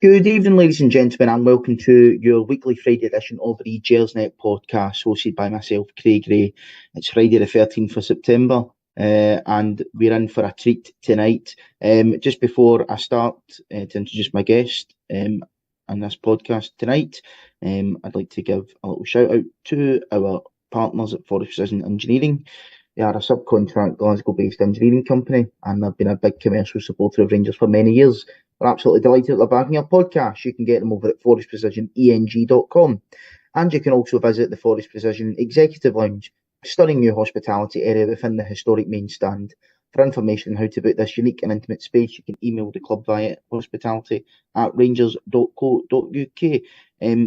Good evening, ladies and gentlemen, and welcome to your weekly Friday edition of the Gersnet Podcast, hosted by myself, Craig Gray. It's Friday the 13th of September, and we're in for a treat tonight. Just before I start to introduce my guest on this podcast tonight, I'd like to give a little shout out to our partners at Forrest Precision Engineering. They are a subcontract Glasgow-based engineering company, and they've been a big commercial supporter of Rangers for many years. We're absolutely delighted that they're backing our podcast. You can get them over at forrestprecisioneng.com. And you can also visit the Forrest Precision Executive Lounge, a stunning new hospitality area within the historic main stand. For information on how to book this unique and intimate space, you can email the club via hospitality@rangers.co.uk.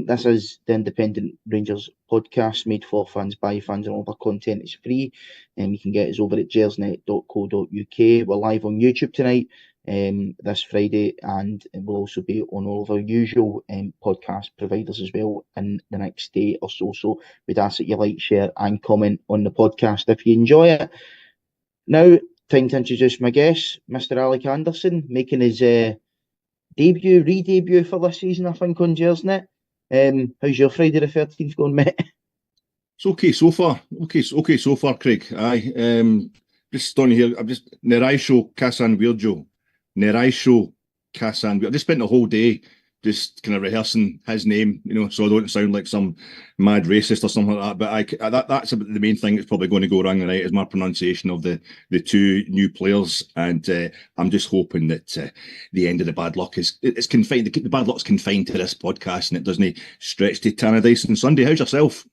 This is the Independent Rangers podcast made for fans, by fans, and all the content is free. You can get us over at gersnet.co.uk. We're live on YouTube tonight, this Friday, and we'll also be on all of our usual podcast providers as well in the next day or so. So we'd ask that you like, share, and comment on the podcast if you enjoy it. Now, time to introduce my guest, Mr. Alec Anderson, making his re-debut for this season, I think, on Gersnet. How's your Friday the 13th going, mate? It's okay so far. Okay so far, Craig. Just on here. I'm just Neraisho Kasan Virgil. Neraisho Kasan. I just spent the whole day just kind of rehearsing his name, so I don't sound like some mad racist or something like that. But that's the main thing that's probably going to go wrong tonight is my pronunciation of the two new players, and I'm just hoping that the end of the bad luck is confined. The bad luck's confined to this podcast, and it doesn't stretch to Tannadice on Sunday. How's yourself?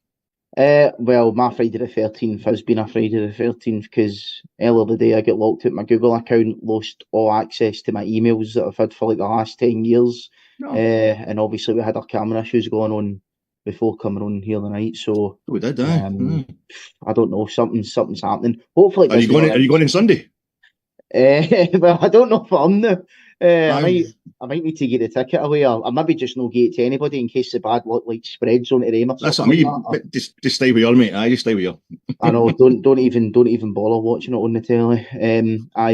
Well, my Friday the 13th has been a Friday the 13th because earlier today I got locked out my Google account, lost all access to my emails that I've had for like the last 10 years. No. And obviously we had our camera issues going on before coming on here tonight. So we did, I don't know, something's happening. Hopefully, are you going on Sunday? Well, I don't know if I'm now. I might need to get a ticket away, or maybe just not get it to anybody in case the bad luck spreads onto them. That's what I mean. Just stay with your mate. Just stay with you. I know. Don't even bother watching it on the telly.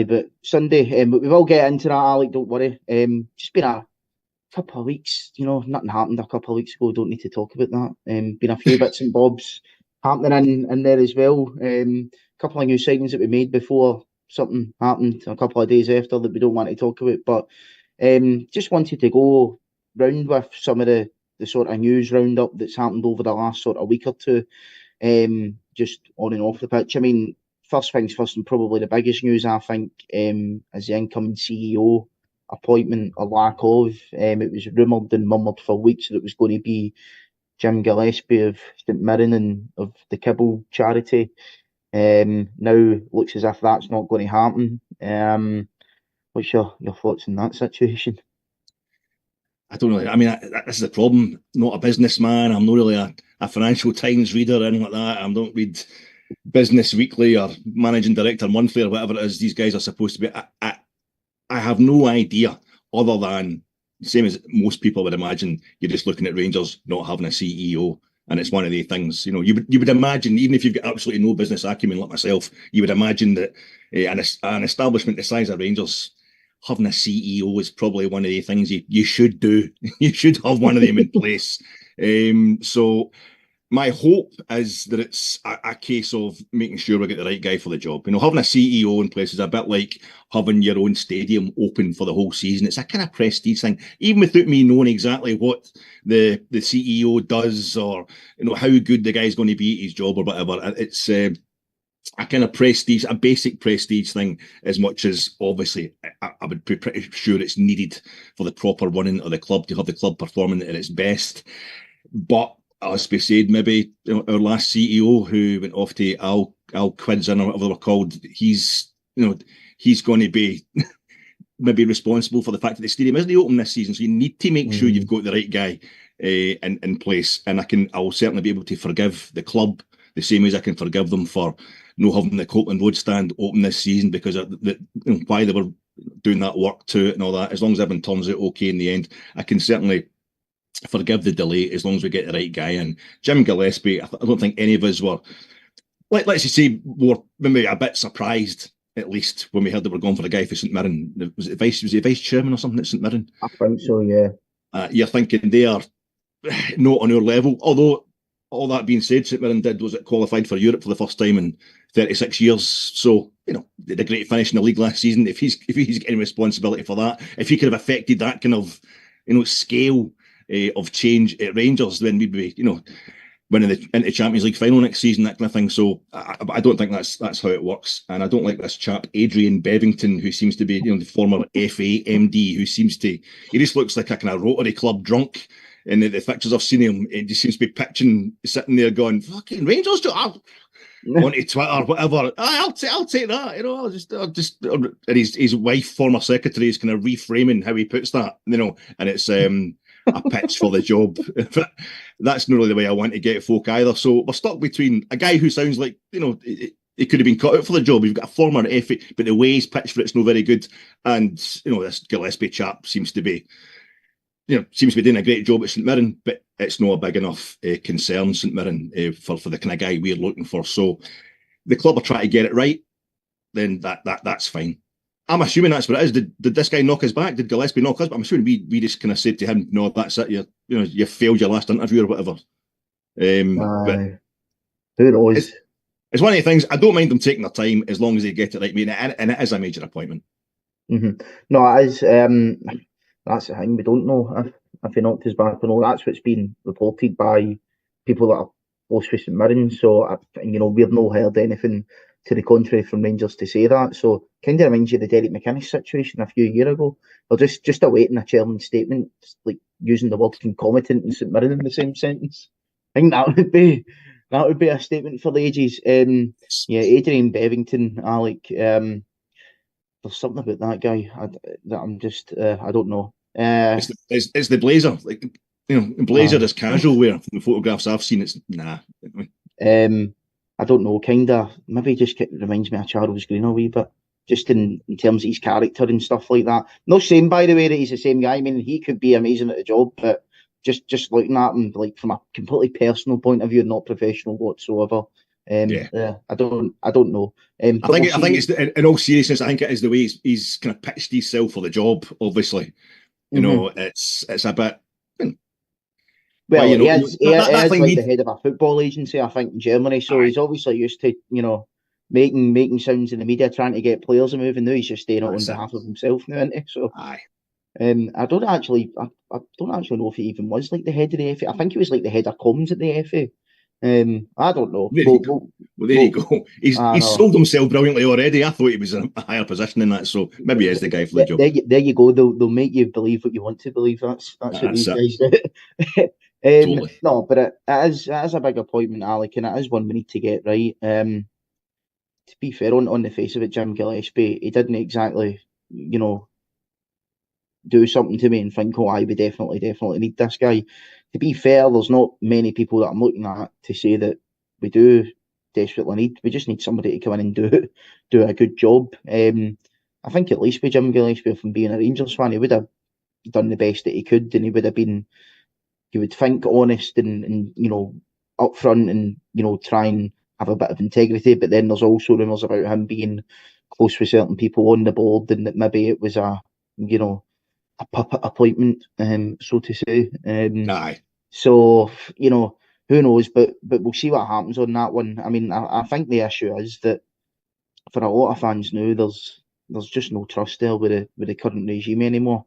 But Sunday. But we will get into that, Alec. Don't worry. Just been a couple of weeks. Nothing happened a couple of weeks ago. Don't need to talk about that. Been a few bits and bobs happening in there as well. Couple of new signings that we made before something happened a couple of days after that we don't want to talk about, but just wanted to go round with some of the sort of news roundup that's happened over the last sort of week or two, just on and off the pitch. I mean, first things first, and probably the biggest news, I think, is the incoming CEO appointment or lack of. It was rumoured and murmured for weeks that it was going to be Jim Gillespie of St Mirren and of the Kibble charity. Now looks as if that's not going to happen. What's your thoughts on that situation? I don't know. I mean, this is the problem. Not a businessman. I'm not really a Financial Times reader or anything like that. I don't read Business Weekly or Managing Director Monthly or whatever it is these guys are supposed to be. I have no idea, other than same as most people would imagine. You're just looking at Rangers not having a CEO. And it's one of the things, you would imagine, even if you've got absolutely no business acumen like myself, you would imagine that an establishment the size of Rangers, having a CEO is probably one of the things you should do. You should have one of them in place. So my hope is that it's a case of making sure we get the right guy for the job. Having a CEO in place is a bit like having your own stadium open for the whole season. It's a kind of prestige thing, even without me knowing exactly what the CEO does or how good the guy's going to be at his job or whatever. It's a kind of prestige, a basic prestige thing, as much as obviously I would be pretty sure it's needed for the proper running of the club to have the club performing at its best. But as we said, maybe our last CEO who went off to Al Quidzin or whatever they were called, he's going to be maybe responsible for the fact that the stadium isn't open this season. So you need to make sure you've got the right guy in place. And I'll certainly be able to forgive the club the same as I can forgive them for not having the Copeland Road stand open this season because of why they were doing that work to it and all that. As long as everyone turns out okay in the end, I can certainly forgive the delay as long as we get the right guy in. Jim Gillespie, I don't think any of us were, let's just say, were maybe a bit surprised, at least, when we heard that we're going for a guy for St Mirren. Was he vice chairman or something at St Mirren? I think so, yeah. You're thinking they are not on our level. Although, all that being said, St Mirren was it qualified for Europe for the first time in 36 years. So, they had a great finish in the league last season. If he's getting responsibility for that, if he could have affected that kind of, scale of change at Rangers, then we'd be, winning into Champions League final next season, that kind of thing. So I don't think that's how it works. And I don't like this chap, Adrian Bevington, who seems to be, the former FA MD, he just looks like a kind of Rotary Club drunk. And the pictures I've seen him, it just seems to be pitching, sitting there going, fucking Rangers, onto Twitter, whatever. I'll take that, I'll just, and his wife, former secretary, is kind of reframing how he puts that, and it's a pitch for the job. That's not really the way I want to get folk either. So we're stuck between a guy who sounds like, he could have been cut out for the job. You've got a former FA, but the way he's pitched for it's not very good. And, this Gillespie chap seems to be doing a great job at St Mirren, but it's not a big enough concern, St Mirren, for the kind of guy we're looking for. So the club are trying to get it right, then that's fine. I'm assuming that's what it is. Did this guy knock us back? Did Gillespie knock us back? I'm assuming we just kind of said to him, no, that's it. You failed your last interview or whatever. But who knows? It's one of the things. I don't mind them taking their time as long as they get it right, mate, and it is a major appointment. Mm-hmm. No, it is. That's the thing. We don't know if he knocked us back or not. That's what's been reported by people that are close with St Mirren. So, we've not heard anything to the contrary from Rangers to say that. So, kind of reminds you of the Derek McInnes situation a few years ago. Or just awaiting a chairman's statement, like using the word concomitant and St Mirren in the same sentence. I think that would be a statement for the ages. Adrian Bevington, Alec. There's something about that guy that I'm just I don't know. It's the blazer, blazer is casual wear. From the photographs I've seen, it's nah. I don't know. Kind of maybe just reminds me of Charles Green a wee bit, just in terms of his character and stuff like that. Not saying, by the way, that he's the same guy. I mean, he could be amazing at the job, but just looking at him like from a completely personal point of view, not professional whatsoever. I don't know. I think it's in all seriousness. I think it is the way he's kind of pitched himself for the job. Obviously, it's a bit. Well, he is the head of a football agency, I think, in Germany. So he's obviously used to making sounds in the media, trying to get players to move. And now he's just staying on behalf of himself now, isn't he? So I don't actually know if he even was like the head of the FA. I think he was like the head of comms at the FA. I don't know. There you go. He's sold himself brilliantly already. I thought he was in a higher position than that, so maybe he is the guy for the job. There you go. They'll make you believe what you want to believe. That's what these guys do. Totally. No, but it is a big appointment, Alec, and it is one we need to get right. To be fair, on the face of it, Jim Gillespie, he didn't exactly, do something to me and think, we definitely need this guy. To be fair, there's not many people that I'm looking at to say that we do desperately need. We just need somebody to come in and do a good job. I think at least with Jim Gillespie, from being a Rangers fan, he would have done the best that he could, and he would have been, you would think, honest and upfront and try and have a bit of integrity. But then there's also rumours about him being close with certain people on the board, and that maybe it was a puppet appointment, so to say. Aye. So, who knows, but we'll see what happens on that one. I mean, I think the issue is that for a lot of fans now, there's just no trust there with the current regime anymore.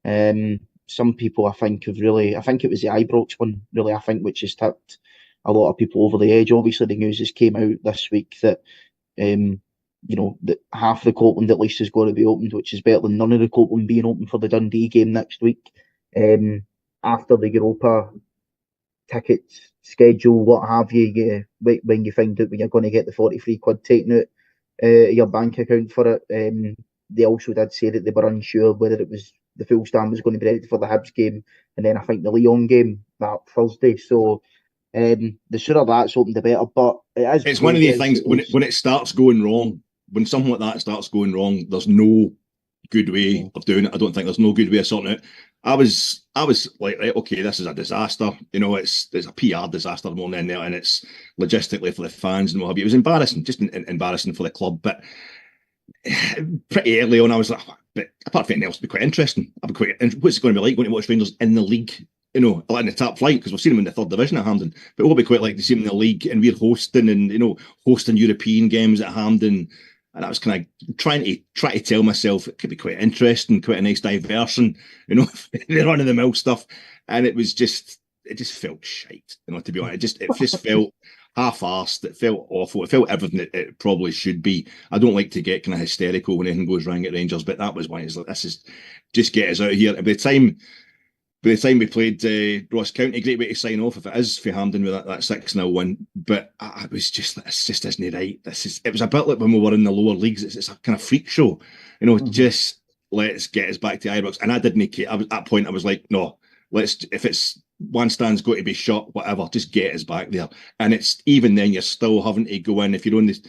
Some people, I think it was the Ibrox one, really, which has tipped a lot of people over the edge. Obviously, the news has came out this week that that half the Copland at least is going to be opened, which is better than none of the Copland being open for the Dundee game next week. After the Europa tickets schedule, what have you, when you find out when you're going to get the 43 quid taken out your bank account for it, they also did say that they were unsure whether it was the full stand was going to be ready for the Hibs game, and then I think the Lyon game that Thursday. So the sooner that's open, the better. But it's one of the things when it starts going wrong, when something like that starts going wrong, there's no good way of doing it. I don't think there's no good way of sorting it. I was like, right, okay, this is a disaster. It's a PR disaster more than anything, and it's logistically for the fans and what have you. It was embarrassing, just embarrassing for the club. But pretty early on, I was like, But apart from anything else, it'd be quite interesting. What's it going to be like going to watch Rangers in the league? You know, like in the top flight, because we've seen them in the third division at Hampden. But it will be quite like to see them in the league, and we're hosting and hosting European games at Hampden. And I was kind of trying to tell myself it could be quite interesting, quite a nice diversion, the run of the mill stuff. And it just felt shite, to be honest. It just felt half-arsed. It felt awful. It felt everything it probably should be. I don't like to get kind of hysterical when anything goes wrong at Rangers, but that was why it's like, this is just get us out of here. And by the time we played Ross County, great way to sign off if it is for Hampden with that 6-0 win. But I was just like, this just isn't right. It was a bit like when we were in the lower leagues. It's a kind of freak show, just let's get us back to Ibrox. And I didn't care. At that point, I was like, no, if it's one stand's got to be shut, whatever, just get us back there. And it's even then, you're still having to go in. If you're on the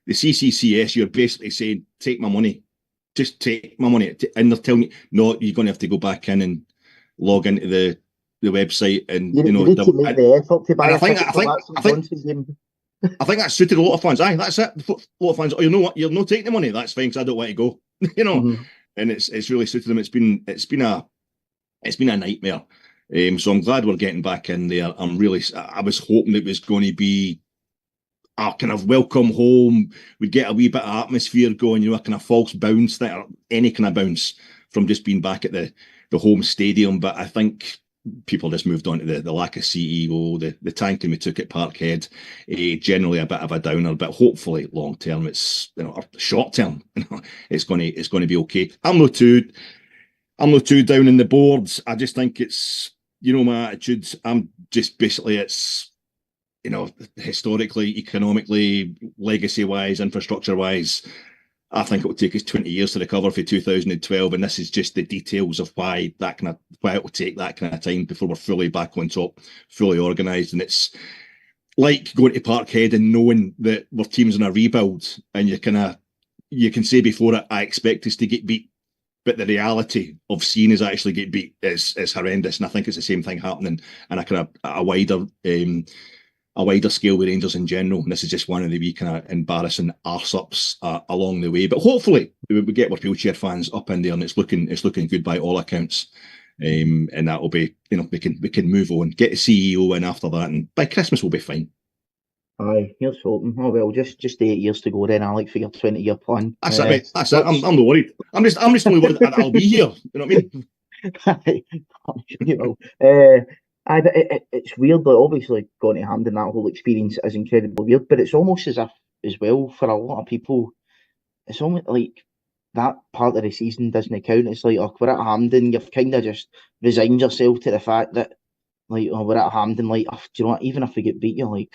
CCCS, you're basically saying, take my money. Just take my money. And they're telling you, no, you're going to have to go back in and log into the website and you need to make the effort to buy I think that suited a lot of fans. Aye, that's it. A lot of fans. Oh, you know what? You're not taking the money. That's fine, because I don't want to go. And it's really suited them. It's been a nightmare. So I'm glad we're getting back in there. I was hoping it was going to be a kind of welcome home. We'd get a wee bit of atmosphere going, a kind of false bounce, or any kind of bounce from just being back at the home stadium. But I think people just moved on to the lack of CEO, the tanking we took at Parkhead, generally a bit of a downer, but hopefully long term, it's short term, it's going to be okay. I'm not too down in the boards. I just think it's my attitude. I'm just basically it's historically, economically, legacy wise, infrastructure wise. I think it will take us 20 years to recover for 2012, and this is just the details of why it will take that kind of time before we're fully back on top, fully organised. And it's like going to Parkhead and knowing that our team's in a rebuild, and you can say before it, I expect us to get beat, but the reality of seeing us actually get beat is horrendous. And I think it's the same thing happening in a kind of a wider scale with Rangers in general. And this is just one of the wee kind of embarrassing arse-ups along the way. But hopefully we get our wheelchair fans up in there, and it's looking good by all accounts. And that will be, we can move on, get a CEO in after that, and by Christmas we'll be fine. Aye, here's hoping. Oh well, just 8 years to go then, Alec, for your 20-year plan. That's it, mate. That's it. I'm not worried. I'm just only worried that I'll be here. You know what I mean? You know. It's weird, like, obviously going to Hampden, that whole experience is incredibly weird, but it's almost as if, as well, for a lot of people, it's almost like that part of the season doesn't count. It's like, we're at Hampden, you've kind of just resigned yourself to the fact that, like, we're at Hampden, like, do you know what, even if we get beat, you're like,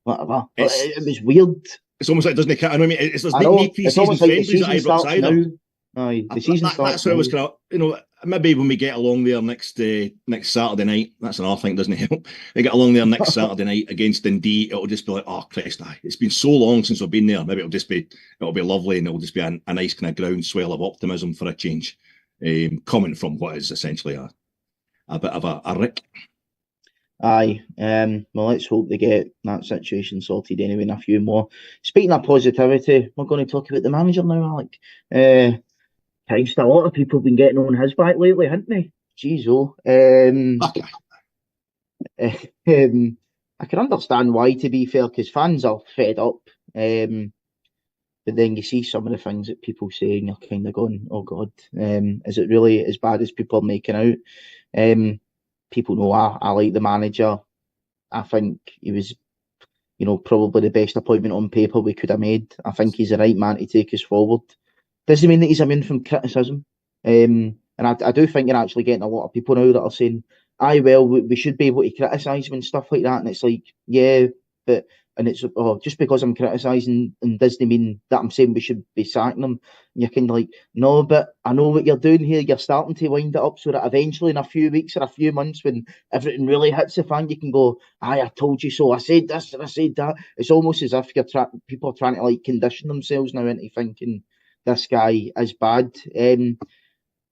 whatever. It was weird. It's almost like it doesn't count. I mean, there's no pre-season friendlies at Ibrox either. Now. Aye, the season starts. That's how I was kind of, maybe when we get along there next Saturday night, that's another thing, doesn't help. We get along there next Saturday night against Dundee, it'll just be like, oh Christ, it's been so long since we've been there. Maybe it'll be lovely, and it'll just be a nice kind of groundswell of optimism for a change, coming from what is essentially a bit of a rick. Aye, well, let's hope they get that situation sorted anyway in a few more. Speaking of positivity, we're going to talk about the manager now, Alec. Christ, a lot of people have been getting on his back lately, haven't they? Jeez, I can understand why, to be fair, because fans are fed up. But then you see some of the things that people say, and you're kind of going, oh God, is it really as bad as people are making out? People know I like the manager. I think he was, probably the best appointment on paper we could have made. I think he's the right man to take us forward. Doesn't mean that he's immune from criticism. And I do think you're actually getting a lot of people now that are saying, aye, well, we should be able to criticise him and stuff like that. And it's like, yeah, but, and it's, just because I'm criticising and doesn't mean that I'm saying we should be sacking him. And you're kind of like, no, but I know what you're doing here. You're starting to wind it up so that eventually in a few weeks or a few months, when everything really hits the fan, you can go, aye, I told you so. I said this and I said that. It's almost as if people are trying to like condition themselves now into thinking this guy is bad.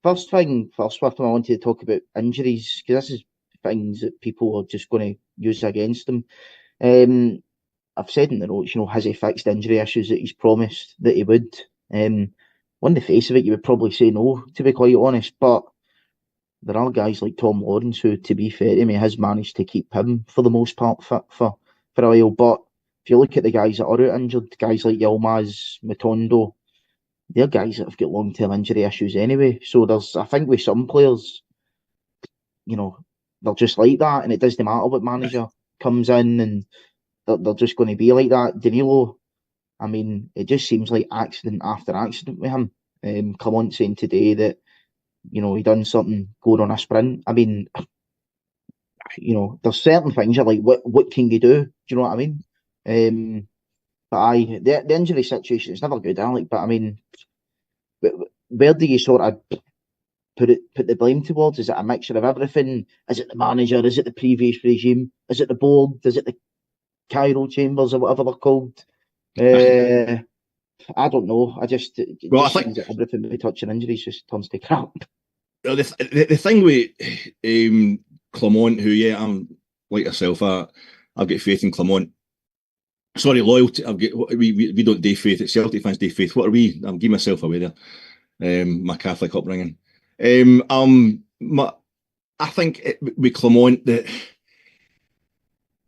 First, Swift, I wanted to talk about injuries, because this is things that people are just going to use against him. I've said in the notes, has he fixed injury issues that he's promised that he would? on the face of it, you would probably say no, to be quite honest. But there are guys like Tom Lawrence who, to be fair to me, has managed to keep him for the most part fit for a while. But if you look at the guys that are out injured, guys like Yilmaz, Matondo, they're guys that have got long-term injury issues anyway. So I think with some players, they're just like that, and it doesn't matter what manager comes in, and they're just going to be like that. Danilo, I mean, it just seems like accident after accident with him. Clement saying today that, he done something going on a sprint. I mean, there's certain things you're like, what can you do? Do you know what I mean? But the injury situation is never good, Alec. But I mean, where do you sort of put the blame towards? Is it a mixture of everything? Is it the manager? Is it the previous regime? Is it the board? Is it the Cairo Chambers or whatever they're called? I don't know. I think that everything we touch on injuries just turns to crap. The thing with Clement, who I'm like yourself, I've got faith in Clement. Sorry, loyalty. We don't day faith. It's Celtic fans day faith. What are we? I'm giving myself away there. My Catholic upbringing. I think with Clement that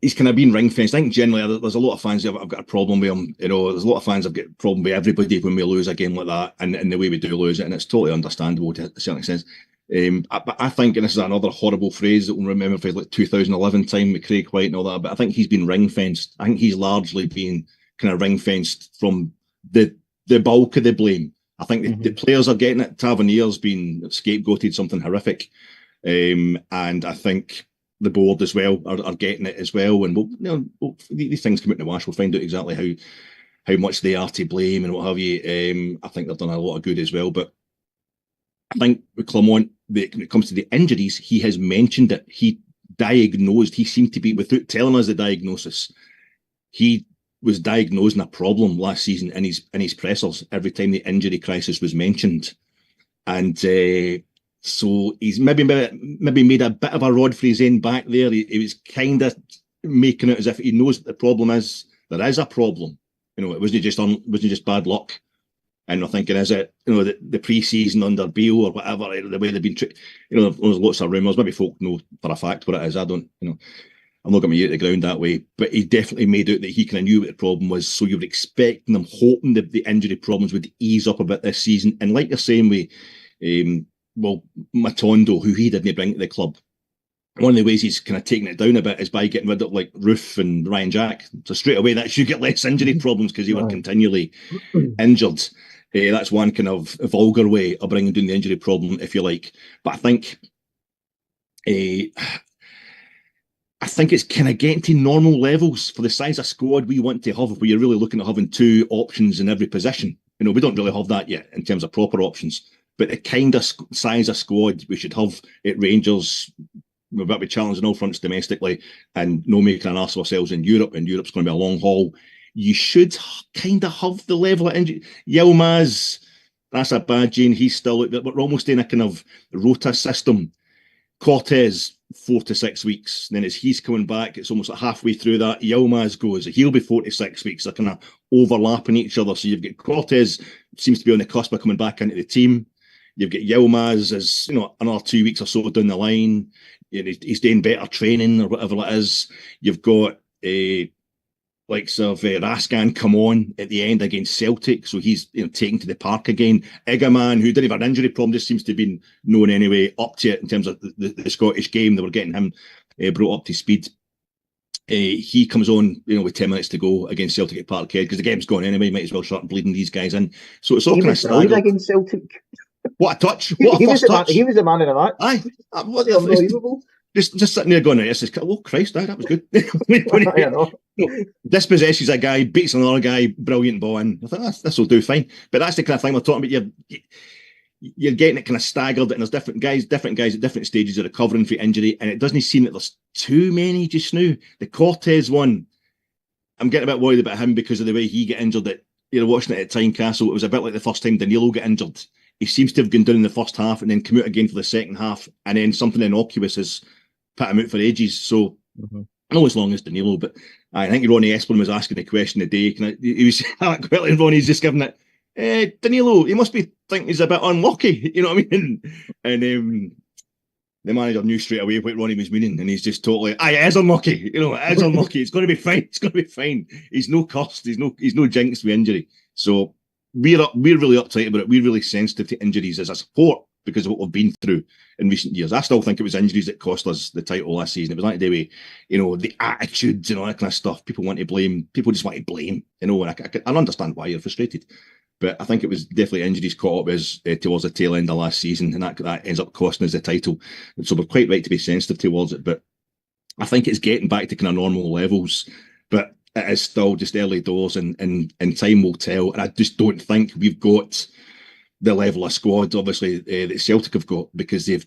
he's kind of been ring fenced. I think generally there's a lot of fans who have got a problem with him. There's a lot of fans who've got a problem with everybody when we lose a game like that, and the way we do lose it, and it's totally understandable to a certain extent. But I think, and this is another horrible phrase that we'll remember for like 2011 time with Craig White and all that, but I think he's been ring fenced. I think he's largely been kind of ring fenced from the bulk of the blame. I think the players are getting it. Tavernier's been scapegoated something horrific, and I think the board as well are getting it as well. And these things come out in the wash. We'll find out exactly how much they are to blame and what have you. I think they've done a lot of good as well. But I think with Clement, when it comes to the injuries, he has mentioned it. He diagnosed. He seemed to be, without telling us the diagnosis, he was diagnosing a problem last season in his pressers every time the injury crisis was mentioned, and so he's maybe made a bit of a rod for his end back there. He was kind of making it as if he knows what the problem is. There is a problem. It wasn't just bad luck. And we're thinking, is it the pre-season under Beale or whatever, the way they've been treated? There's lots of rumours. Maybe folk know for a fact what it is. I don't. I'm not going to get the ground that way, but he definitely made out that he kind of knew what the problem was. So you were expecting them, hoping that the injury problems would ease up a bit this season. And like you're saying with, Matondo, who he didn't bring to the club, one of the ways he's kind of taking it down a bit is by getting rid of like Roof and Ryan Jack. So straight away that should get less injury problems because they were continually injured. That's one kind of vulgar way of bringing down the injury problem, if you like. But I think it's kind of getting to normal levels for the size of squad we want to have, where you're really looking at having two options in every position. We don't really have that yet in terms of proper options. But the kind of size of squad we should have at Rangers, we're about to be challenging all fronts domestically and no making an arse of ourselves in Europe, and Europe's going to be a long haul. You should kind of have the level of injury. Yilmaz, that's a bad gene. He's still, we're almost in a kind of rota system. Cortez, 4 to 6 weeks. And then as he's coming back, it's almost like halfway through that. Yilmaz goes, he'll be 4 to 6 weeks. They're kind of overlapping each other. So you've got Cortez, seems to be on the cusp of coming back into the team. You've got Yilmaz as, another 2 weeks or so down the line. He's doing better training or whatever it is. You've got Raskan come on at the end against Celtic, so he's taken to the park again. Egaman, who didn't have an injury problem, just seems to have been known anyway up to it in terms of the Scottish game. They were getting him brought up to speed. He comes on, with 10 minutes to go against Celtic at Parkhead because the game's gone anyway. Might as well start bleeding these guys in. So it's all kind of staggered. Against Celtic. What a touch! What a first touch! He was a man in the match. Aye, unbelievable. Just sitting there going, oh Christ, that was good. Dispossesses a guy, beats another guy, brilliant ball in. I thought this will do fine. But that's the kind of thing we're talking about. You're getting it kind of staggered, and there's different guys at different stages of recovering from injury, and it doesn't seem that there's too many just now. The Cortez one, I'm getting a bit worried about him because of the way he got injured. That watching it at Tynecastle, it was a bit like the first time Danilo got injured. He seems to have gone down in the first half and then come out again for the second half, and then something innocuous has put him out for ages. So not as long as Danilo, but I think Ronnie Espelin was asking the question today. He was quickly, and Ronnie's just giving it Danilo, he must be thinking he's a bit unlucky, you know what I mean? And the manager knew straight away what Ronnie was meaning, and he's just totally, it is unlucky, it is unlucky. It's going to be fine. It's going to be fine. He's no cursed. He's no jinxed with injury. So we're really uptight about it. We're really sensitive to injuries as a support because of what we've been through in recent years. I still think it was injuries that cost us the title last season. It was like the way, the attitudes and all that kind of stuff. People want to blame. People just want to blame, and I understand why you're frustrated. But I think it was definitely injuries caught up as towards the tail end of last season, and that ends up costing us the title. And so we're quite right to be sensitive towards it. But I think it's getting back to kind of normal levels. But it is still just early doors, and time will tell. And I just don't think we've got the level of squad, obviously, that Celtic have got, because they've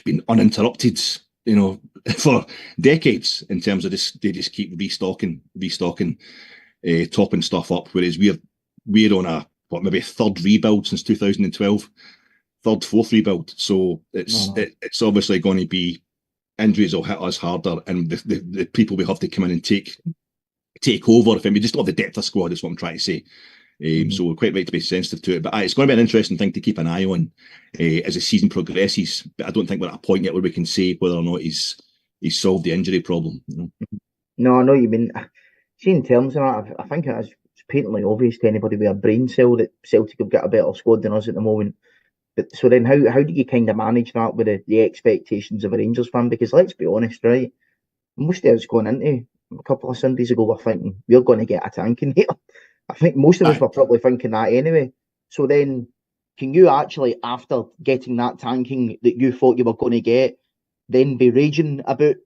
been uninterrupted, for decades in terms of they just keep restocking, topping stuff up, whereas we're on a maybe third rebuild since 2012, fourth rebuild. So it's obviously going to be injuries will hit us harder, and the people we have to come in and take over. If we just don't have the depth of squad, is what I'm trying to say. So we're quite right to be sensitive to it. But it's going to be an interesting thing to keep an eye on as the season progresses. But I don't think we're at a point yet where we can say whether or not he's solved the injury problem. No, I know you mean. See, in terms of that, I think it's patently obvious to anybody with a brain cell that Celtic have got a better squad than us at the moment. But so then, how do you kind of manage that with the expectations of a Rangers fan? Because let's be honest, right? Most of us going into a couple of Sundays ago were thinking we're going to get a tanking here. I think most of us were probably thinking that anyway. So then, can you actually, after getting that tanking that you thought you were going to get, then be raging about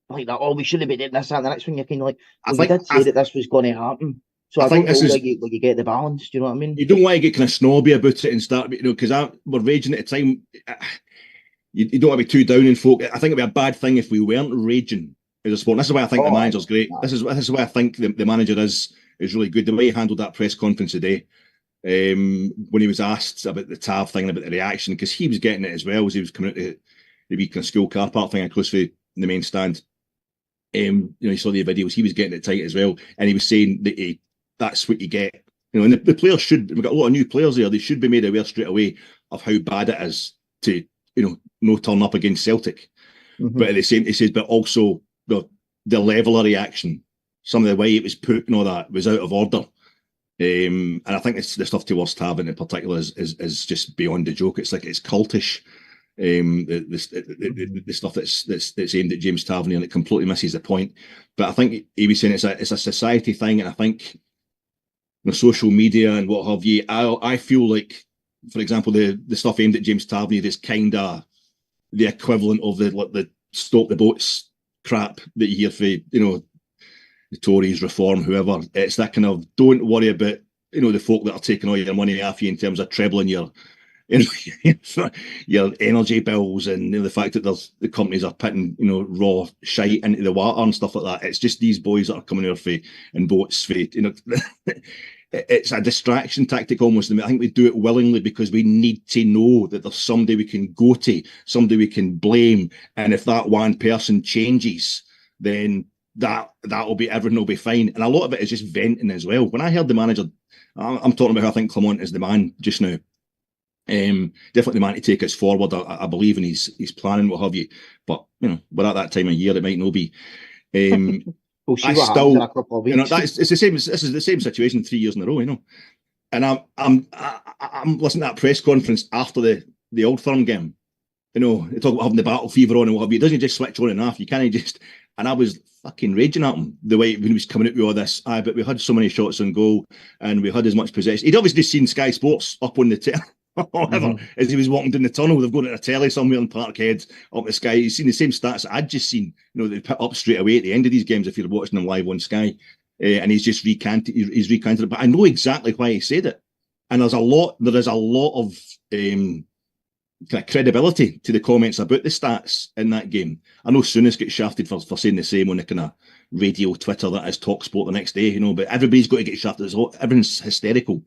like that? Oh, we should have been doing this and the next one. You're kind of like, we did say that this was going to happen. So I don't know where you get the balance. Do you know what I mean? You don't want to get kind of snobby about it and start, because we're raging at the time. You don't want to be too down in folk. I think it'd be a bad thing if we weren't raging as a sport. This is why I think the manager's great. This is why I think the manager is really good. The way he handled that press conference today, when he was asked about the Tav thing and about the reaction, because he was getting it as well as he was coming out to the wee kind of school car park thing across the main stand. He saw the videos. He was getting it tight as well, and he was saying that that's what you get. And the players we've got a lot of new players here. They should be made aware straight away of how bad it is to no turn up against Celtic. Mm-hmm. But at the same, he says, but also the level of reaction, some of the way it was put and all that was out of order. And I think it's the stuff towards Tav in particular is just beyond a joke. It's like it's cultish. The stuff that's aimed at James Tavernier, and it completely misses the point. But I think he was saying it's a society thing, and I think social media and what have you. I feel like, for example, the stuff aimed at James Tavernier is kind of the equivalent of the stop the boats crap that you hear for the Tories, Reform, whoever. It's that kind of don't worry about the folk that are taking all your money off you in terms of trebling your energy bills, and the fact that the companies are putting raw shite into the water and stuff like that. It's just these boys that are coming here in boats. It's a distraction tactic almost. I think we do it willingly because we need to know that there's somebody we can go to, somebody we can blame, and if that one person changes, then that'll be, everything will be fine. And a lot of it is just venting as well. When I heard the manager, I'm talking about how I think Clement is the man just now. Definitely the man to take us forward. I believe in his planning, what have you. But we're at that time of year, it might not be. We'll see what happens in a couple of weeks. It's the same. This is the same situation 3 years in a row. And I'm listening to that press conference after the Old Firm game. They talk about having the battle fever on and what have you. It doesn't just switch on and off. You can't just. And I was fucking raging at him the way when he was coming out with all this. But we had so many shots on goal and we had as much possession. He'd obviously seen Sky Sports up on the whatever, as he was walking down the tunnel. They've got it a telly somewhere in Parkhead up the Sky. He's seen the same stats that I'd just seen. They put up straight away at the end of these games if you're watching them live on Sky. And he's just recanted. He's recanted it. But I know exactly why he said it. And there is a lot of kind of credibility to the comments about the stats in that game. I know Souness gets shafted for saying the same on the kind of radio Twitter that is TalkSport the next day. But everybody's got to get shafted. Everyone's hysterical.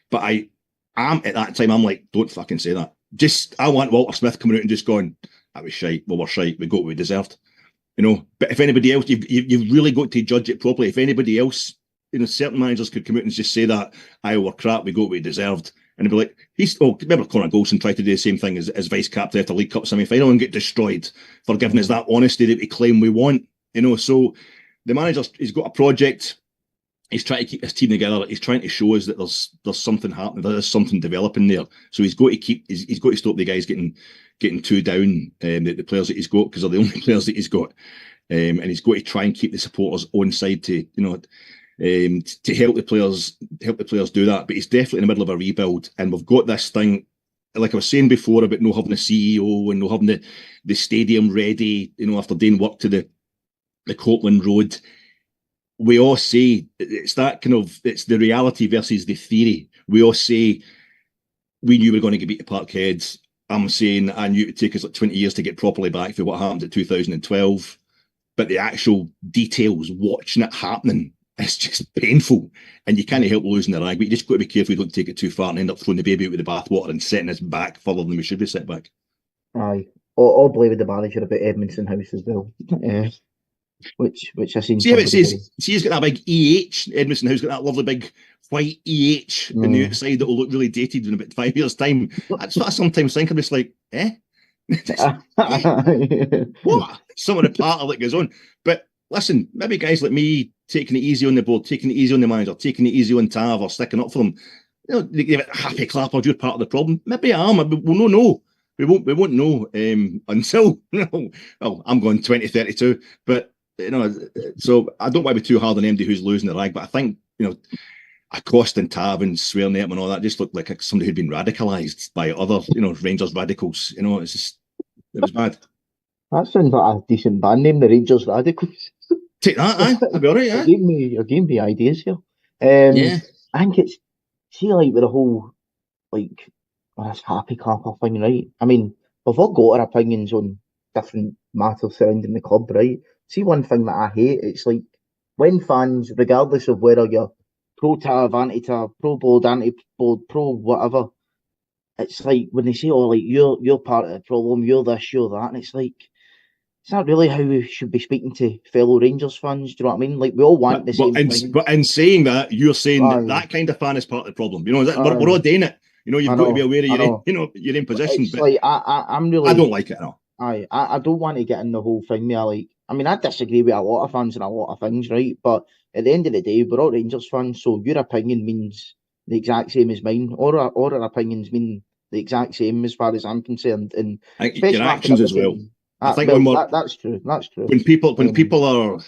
But I'm at that time, I'm like, don't fucking say that. I want Walter Smith coming out and just going, that was shite. Well, we're shite. We got what we deserved. But if anybody else, you've really got to judge it properly. If anybody else certain managers could come out and just say that, we're crap, we got what we deserved. And they'd be like, remember Conor Golson tried to do the same thing as vice captain after League Cup semi-final and get destroyed for giving us that honesty that we claim we want. So the manager, he's got a project. He's trying to keep his team together. He's trying to show us that there's something happening. There's something developing there. So he's got to stop the guys getting too down, the players that he's got, because they're the only players that he's got. And he's got to try and keep the supporters on side to help the players do that. But he's definitely in the middle of a rebuild, and we've got this thing, like I was saying before, about not having a CEO and not having the stadium ready, after doing work to the Copeland Road. We all say it's the reality versus the theory. We all say we knew we were going to get beat to Parkhead. I'm saying I knew it would take us like 20 years to get properly back for what happened in 2012. But the actual details, watching it happening, it's just painful. And you can't help losing the rag, but you just got to be careful you don't take it too far and end up throwing the baby out with the bathwater and setting us back further than we should be set back. Aye. I'll blame the manager about Edmondson House as well. Which I seen. See how it says, he's got that big EH, Edmondson House got that lovely big white EH on the outside that will look really dated in about 5 years' time. That's what I sometimes think. I'm just like, what? Some of the patter that goes on. But listen, maybe guys like me taking it easy on the board, taking it easy on the manager, taking it easy on Tav, or sticking up for them, they give it happy clappers, you're part of the problem. Maybe I am. We'll know. We won't know until, well, I'm going 2032, but so I don't want to be too hard on MD who's losing the rag, but I think, Acosta and Tav and swearing at him and all that just looked like somebody who'd been radicalised by other, Rangers radicals. It's just, it was bad. That sounds like a decent band name, the Rangers Radicals. Take that, that'd be all right, You're giving me ideas here. Yeah. I think it's, see, like, with the whole, like, this happy clapper thing, right? I mean, we've all got our opinions on different matters surrounding the club, right? See, one thing that I hate, it's like, when fans, regardless of whether you're pro-Tav, anti-Tav, pro-board, anti-board, pro-whatever, it's like, when they say, like, you're part of the problem, you're this, you're that, and it's like, is that really how we should be speaking to fellow Rangers fans? Do you know what I mean? Like, we all want the same thing. But in saying that, you're saying that kind of fan is part of the problem. We're all doing it. You've got to be aware of your own position. It's like, I'm really... I don't like it at all. I don't want to get in the whole thing there. Like, I mean, I disagree with a lot of fans and a lot of things, right? But at the end of the day, we're all Rangers fans, so your opinion means the exact same as mine, or our opinions mean the exact same as far as I'm concerned. And your actions as well. I think that's true. That's true. When people are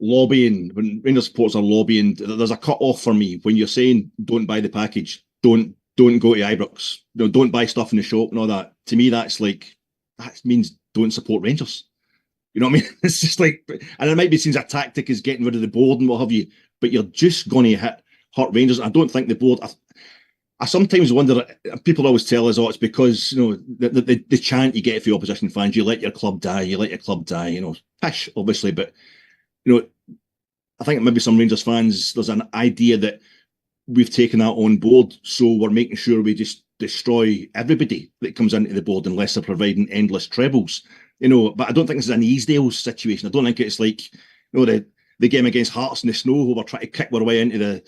lobbying, when Rangers supporters are lobbying, there's a cut off for me when you're saying don't buy the package, don't go to Ibrox, don't buy stuff in the shop and all that. To me, that means don't support Rangers. You know what I mean? It's just like, and it might be seen as a tactic as getting rid of the board and what have you, but you're just going to hurt Rangers. I don't think the board. I sometimes wonder. People always tell us, it's because the chant you get for opposition fans. You let your club die. You let your club die. Pish, obviously, but I think maybe some Rangers fans, there's an idea that we've taken that on board, so we're making sure we just destroy everybody that comes into the board unless they're providing endless trebles. But I don't think this is an Easdale situation. I don't think it's like the game against Hearts in the snow where we're trying to kick our way into the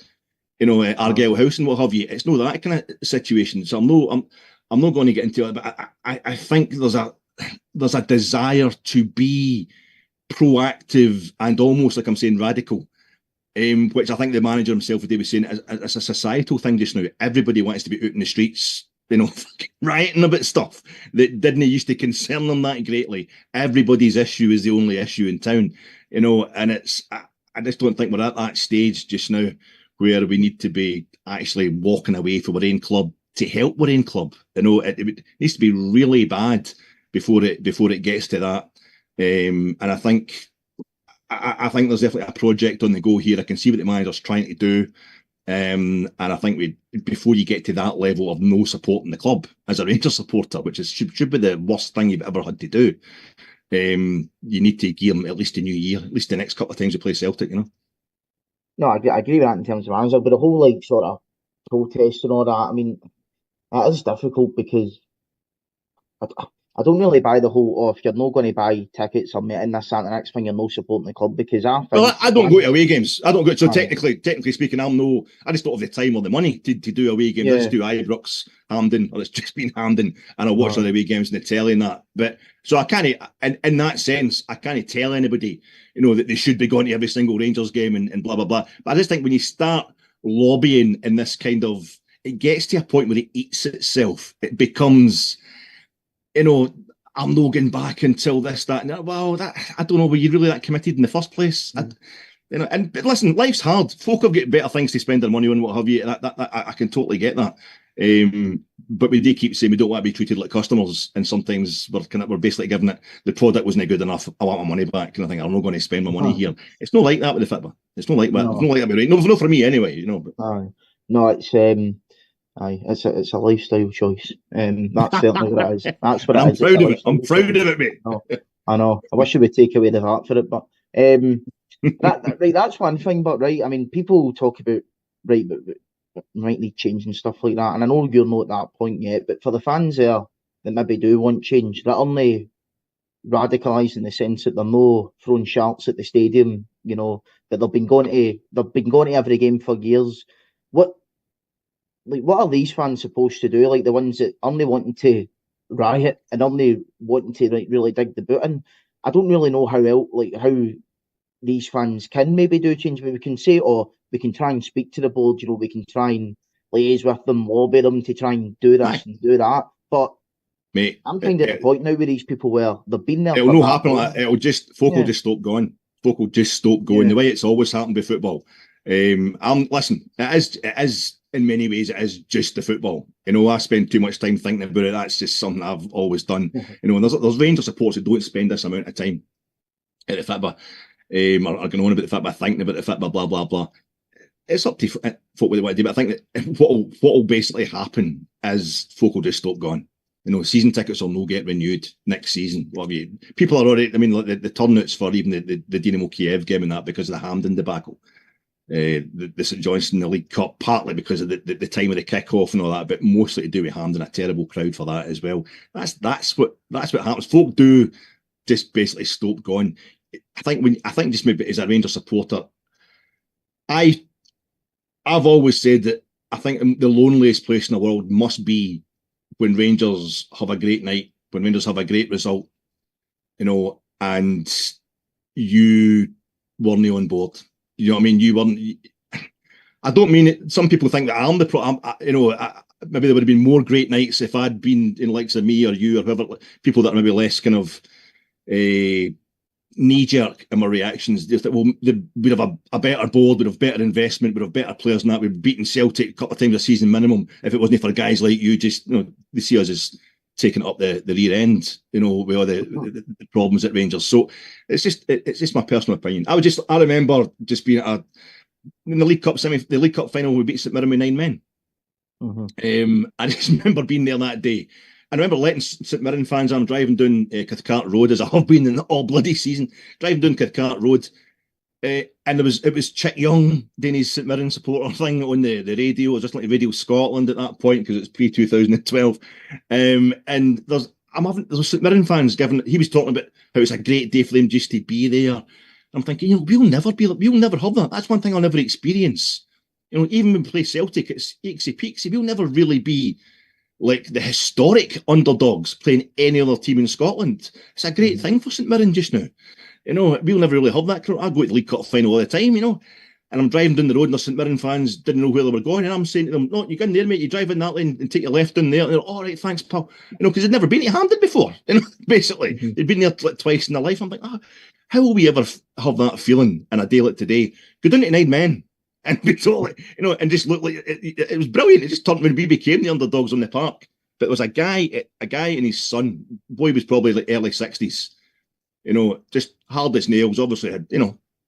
Argyle House and what have you. It's not that kind of situation. So I'm not going to get into it, but I think there's a desire to be proactive and almost, like I'm saying, radical, which I think the manager himself would be saying it's a societal thing just now. Everybody wants to be out in the streets, rioting about stuff that didn't used to concern them that greatly. Everybody's issue is the only issue in town, and I just don't think we're at that stage just now where we need to be actually walking away from our own club to help our own club. It needs to be really bad before it gets to that. And I think there's definitely a project on the go here. I can see what the manager's trying to do. And I think before you get to that level of no support in the club as a Rangers supporter, which should be the worst thing you've ever had to do, you need to give them at least a new year, at least the next couple of times you play Celtic, No, I agree with that in terms of manager, but the whole sort of protest and all that, I mean, that is difficult because I don't really buy the whole, if you're not going to buy tickets or meeting this, that, and the next thing, you're not supporting the club, because I Well, think I don't go to away games. I don't go. So Aye. technically speaking, I just don't have the time or the money to do away games. I just Yeah. do Ibrox, Hampden, or it's just been Hampden, and I watch Aye. the away games in the telly and that. But so I can't, in that sense, I can't tell anybody, that they should be going to every single Rangers game and blah blah blah. But I just think when you start lobbying in this kind of, it gets to a point where it eats itself. It becomes, I'm not getting back until this, that, and well, that, I don't know, were you really that committed in the first place? But listen, life's hard. Folk have got better things to spend their money on, what have you. That I can totally get that. But we do keep saying we don't want to be treated like customers, and sometimes we're basically giving it, the product wasn't good enough, I want my money back, and I think I'm not going to spend my money here. It's not like that with the FITBA. It's not like that. No. It's not like that. No, for me anyway. But. Aye. No, it's a lifestyle choice. That's certainly what it is. That's what And it is. I'm proud of it. I'm proud of it, mate. I know. I wish we would take away the VAT for it, but right, that's one thing. But right, I mean, people talk about right, but might need change and stuff like that. And I know you're not at that point yet, but for the fans there that maybe do want change, that only radicalised in the sense that they're no throwing sharps at the stadium. That they've been going to every game for years. What are these fans supposed to do? Like the ones that only wanting to riot and only wanting to really dig the boot in. I don't really know how these fans can maybe do change, but we can say, we can try and speak to the board, we can try and liaise with them, lobby them to try and do this and do that. But mate, I'm kind of at the point now with these people where they've been there. It'll not happen like that. It'll just, folk will just stop going. Folk will just stop going. The way it's always happened with football. Listen, it is in many ways, it is just the football. I spend too much time thinking about it. That's just something I've always done. And there's Rangers supporters who don't spend this amount of time at the FITBA. Are going on about the FITBA, thinking about the FITBA, blah, blah, blah. It's up to folk what they want to do, but I think that what will basically happen is folk will just stop going. Season tickets will not get renewed next season. People are already, like the turnouts for even the Dynamo Kiev game and that because of the Hampden debacle. The St Johnstone, the League Cup, partly because of the time of the kick-off and all that, but mostly to do with Hampden, a terrible crowd for that as well. That's what happens. Folk do just basically stop going. I think just maybe as a Rangers supporter, I've always said that I think the loneliest place in the world must be when Rangers have a great night, when Rangers have a great result, and you weren't on board. You know what I mean? You weren't. I don't mean it. Some people think that I'm the problem. Maybe there would have been more great nights if I'd been in likes of me or you or whoever, people that are maybe less kind of knee-jerk in my reactions. Just that, we'd have a better board, we'd have better investment, we'd have better players than that. We'd beaten Celtic a couple of times a season minimum if it wasn't for guys like you. Just they see us as taking up the rear end, with all the problems at Rangers. So it's just my personal opinion. I remember just being in the League Cup the League Cup final, we beat St Mirren with 9 men. I just remember being there that day. I remember letting St Mirren fans, I'm driving down Cathcart Road, as I have been in all bloody season, driving down Cathcart Road, and it was Chick Young doing his St Mirren supporter thing on the radio. It was just like Radio Scotland at that point because it's pre-2012, and there's St Mirren fans he was talking about how it's a great day for them just to be there. I'm thinking, we'll never have that. That's one thing I'll never experience. Even when we play Celtic, it's eeksy peeksy. We'll never really be like the historic underdogs playing any other team in Scotland. It's a great thing for St Mirren just now. We'll never really have that. I go to the League Cup final all the time, and I'm driving down the road and the St Mirren fans didn't know where they were going, and I'm saying to them, no, you get in there, mate, you drive in that lane and take your left in there. And they're all right, thanks, pal. Because they'd never been to Hampden before, basically. They'd been there twice in their life. I'm like, how will we ever have that feeling in a day like today? Go down to 9 men and be totally, and just look like it was brilliant. It just turned when we became the underdogs on the park. But there was a guy and his son, boy was probably like early 60s, just hard as nails, obviously had,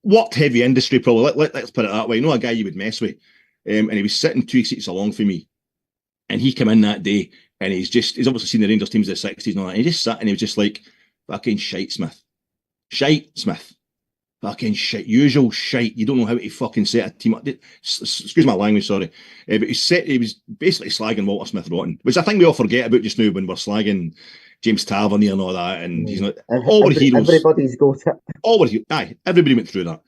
worked heavy industry probably, let's put it that way. A guy you would mess with. And he was sitting 2 seats along from me. And he came in that day and he's obviously seen the Rangers teams of the 60s and all that. And he just sat and he was just like, fucking shite, Smith. Fucking shit, usual shite. You don't know how to fucking set a team up. Excuse my language, sorry. But he was basically slagging Walter Smith rotten, which I think we all forget about just now when we're slagging James Tavernier and all that, and he's not Everybody's got it. Everybody went through that.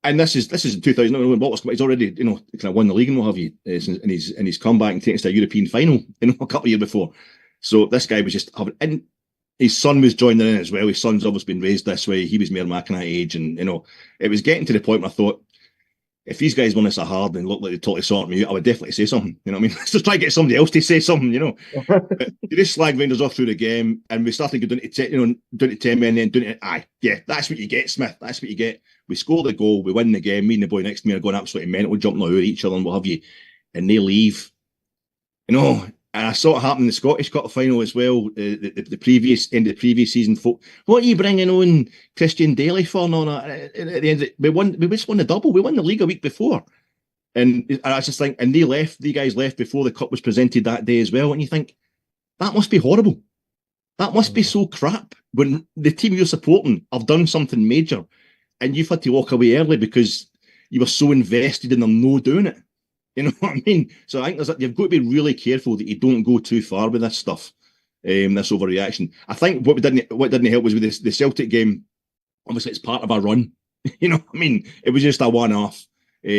And this is in 2000. He's already kind of won the league and what have you, and he's come back and taken us to a European final a couple of years before. So this guy was just having, and his son was joining in as well. His son's obviously been raised this way. He was mere Mackinac age, and it was getting to the point where I thought, if these guys want us so hard and look like they totally sort me out, I would definitely say something. You know what I mean? Let's just try to get somebody else to say something. But you just slag Rangers off through the game, and we started going down to 10 men, then doing it. That's what you get, Smith. That's what you get. We score the goal, we win the game. Me and the boy next to me are going absolutely mental, jumping all over each other and what have you, and they leave. And I saw it happen in the Scottish Cup final as well. The previous season, folk, what are you bringing on Christian Daly for? No, at the end, we just won the double. We won the league a week before, and I just think, and the guys left before the cup was presented that day as well. And you think that must be horrible. That must be so crap when the team you're supporting have done something major, and you've had to walk away early because you were so invested in them no doing it. You know what I mean? So I think you've got to be really careful that you don't go too far with this stuff, this overreaction. I think what didn't help was with the Celtic game. Obviously, it's part of our run. You know what I mean? It was just a one-off.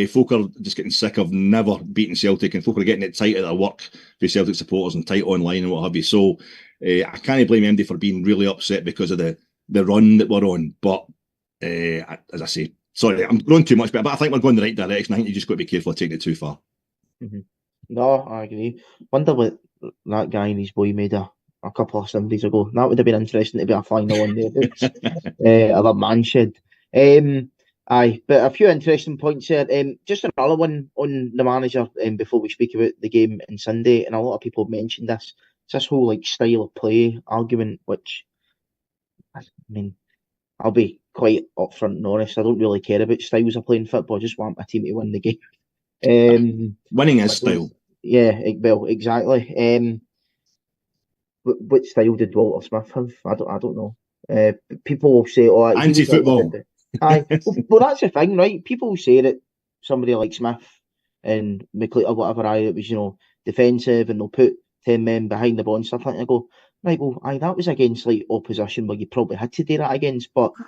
Folk are just getting sick of never beating Celtic, and folk are getting it tight at their work for Celtic supporters and tight online and what have you. So I can't blame MD for being really upset because of the run that we're on. But as I say, sorry, I'm going too much, but I think we're going the right direction. I think you just got to be careful of taking it too far. Mm-hmm. No, I agree. Wonder what that guy and his boy made a couple of Sundays ago. That would have been interesting to be a final on there. Of a man shed. But a few interesting points there. Just another one on the manager before we speak about the game on Sunday, and a lot of people mentioned this. It's this whole style of play argument, which, I mean, I'll be quite upfront and honest. I don't really care about styles of playing football. I just want my team to win the game. Winning is style. Yeah, well, exactly. What style did Walter Smith have? I don't know. People will say, "Oh, anti-football." Well, that's the thing, right? People say that somebody like Smith and McLeod or whatever, it was defensive, and they'll put 10 men behind the ball and stuff like that. I go, right, well, that was against opposition where you probably had to do that against. But I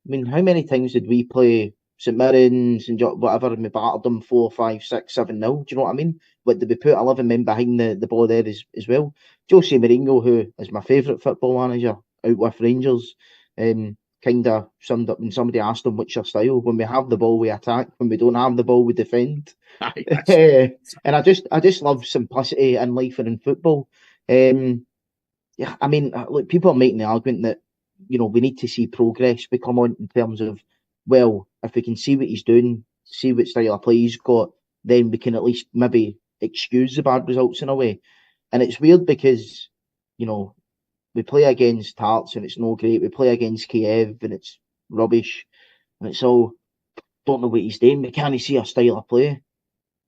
mean, how many times did we play St Mirren, St John, whatever, and we battered them 4, 5, 6, 7-0? Do you know what I mean? But did we put 11 men behind the ball there as well? Jose Mourinho, who is my favourite football manager out with Rangers, kind of summed up when somebody asked him, what's your style? When we have the ball, we attack. When we don't have the ball, we defend. And I just love simplicity in life and in football. Yeah, I mean, look, people are making the argument that, we need to see progress become on in terms of, well, if we can see what he's doing, see what style of play he's got, then we can at least maybe excuse the bad results in a way. And it's weird because, we play against Hearts and it's no great. We play against Kiev and it's rubbish. And it's all, don't know what he's doing. We can't see a style of play.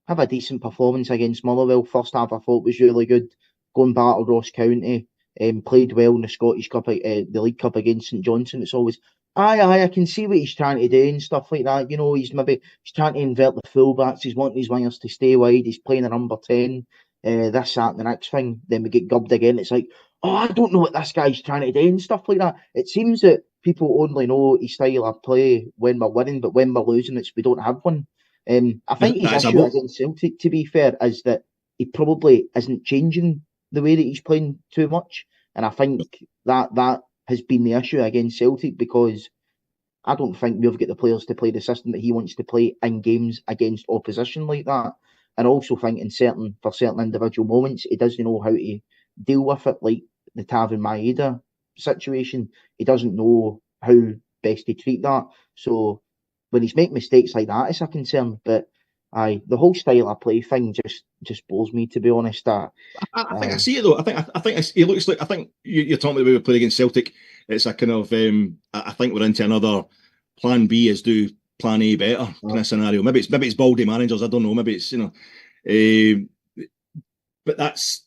Have a decent performance against Motherwell. First half I thought was really good. Going back to Ross County, played well in the Scottish Cup, the League Cup against St Johnstone. It's always, I can see what he's trying to do and stuff like that. He's trying to invert the fullbacks. He's wanting his wingers to stay wide. He's playing a number 10. This, that, and the next thing. Then we get gubbed again. It's like, I don't know what this guy's trying to do and stuff like that. It seems that people only know his style of play when we're winning, but when we're losing, we don't have one. I think his issue against Celtic, to be fair, is that he probably isn't changing the way that he's playing too much. And I think that has been the issue against Celtic, because I don't think we've got the players to play the system that he wants to play in games against opposition like that. And I also think for certain individual moments, he doesn't know how to deal with it, like the Taven Maeda situation. He doesn't know how best to treat that. So when he's making mistakes like that, it's a concern. But the whole style of play thing just bores me, to be honest. I think I see it though. I think it looks like, I think you're talking about the way we play against Celtic. It's a kind of I think we're into another plan B is do plan A better kind of scenario. Maybe it's baldy managers. I don't know. Maybe it's but that's,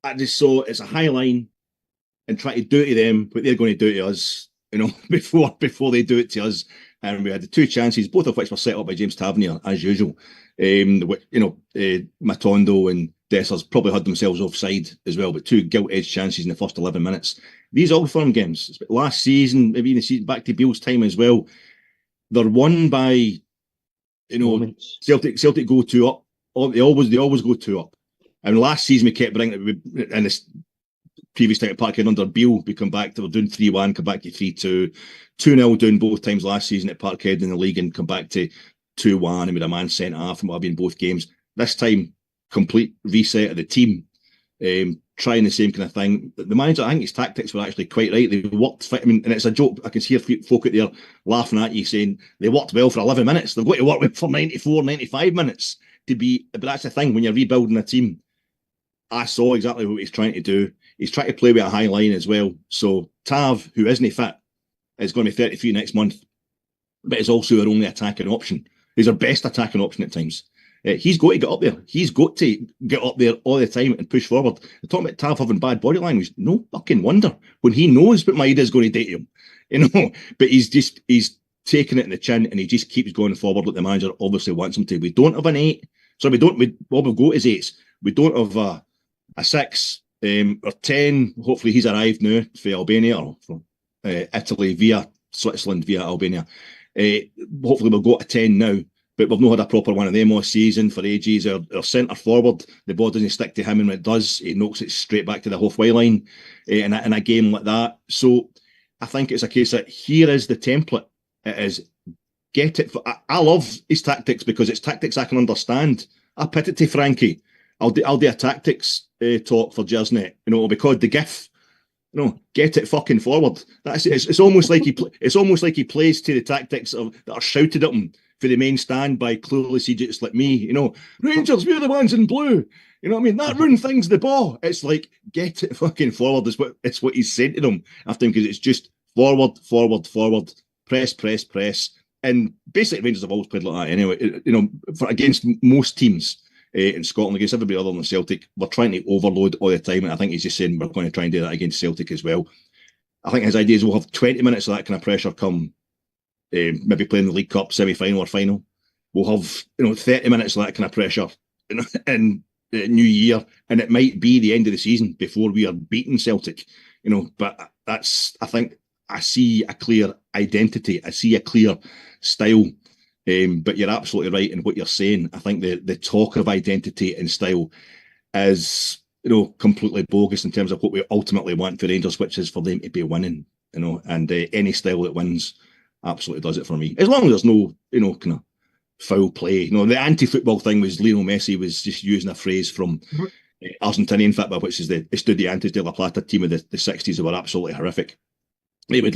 I just saw it's a high line and try to do to them what they're going to do to us, before they do it to us. And we had the two chances, both of which were set up by James Tavernier as usual. Matondo and Dessers probably had themselves offside as well, but 2 gilt-edged chances in the first 11 minutes. These Old Firm games, last season, maybe the season back to Beale's time as well, they're won by, moments. Celtic go 2 up. They always go 2 up. And last season we kept bringing it, and this previous time at Parkhead under Beale, we come back to, we're doing 3-1, come back to 3-2, 2-0 down both times last season at Parkhead in the league, and come back to 2-1, and with a man sent off and what have been both games. This time, complete reset of the team, trying the same kind of thing. The manager, I think his tactics were actually quite right. They worked, I mean, and it's a joke, I can hear folk out there laughing at you saying they worked well for 11 minutes. They've got to work for 94, 95 minutes to be, but that's the thing, when you're rebuilding a team. I saw exactly what he's trying to do. He's trying to play with a high line as well. So Tav, who isn't fit, is going to be 33 next month, but is also our only attacking option. He's our best attacking option at times. He's got to get up there. He's got to get up there all the time and push forward. They're talking about Tav having bad body language. No fucking wonder when he knows what Maeda is going to date him, But he's taking it in the chin, and he just keeps going forward like the manager obviously wants him to. We don't have an 8. So what we've got is 8s. We don't have a 6 or 10. Hopefully he's arrived now for Albania or from Italy via Switzerland via Albania. Hopefully we'll go to 10 now. But we've not had a proper one of them all season for ages. Our centre forward, the ball doesn't stick to him, and when it does, he knocks it straight back to the halfway line in a game like that. So I think it's a case that here is the template. It is get it. I love his tactics because it's tactics I can understand. I pit it to Frankie. I'll do a tactics talk for Gersnet. It'll be called the GIF. Get it fucking forward. That's it. It's almost like he plays to the tactics that are shouted at him for the main stand by clueless idiots like me. Rangers, we're the ones in blue. You know what I mean? That run thing's the ball. It's like, get it fucking forward. It's what he's said to them after him, because it's just forward, press. And basically Rangers have always played like that anyway. Against most teams in Scotland, against everybody other than Celtic, we're trying to overload all the time. And I think he's just saying we're going to try and do that against Celtic as well. I think his idea is we'll have 20 minutes of that kind of pressure come maybe playing the League Cup semi-final or final. We'll have 30 minutes of that kind of pressure in the new year, and it might be the end of the season before we are beating Celtic. But that's, I think, I see a clear identity, I see a clear style. But you're absolutely right in what you're saying. I think the talk of identity and style is completely bogus in terms of what we ultimately want for Rangers, which is for them to be winning. And any style that wins absolutely does it for me. As long as there's no, kind of foul play. The anti-football thing was Lionel Messi was just using a phrase from Argentinian football, which is the Estudiantes de La Plata team of the 60s that were absolutely horrific. They would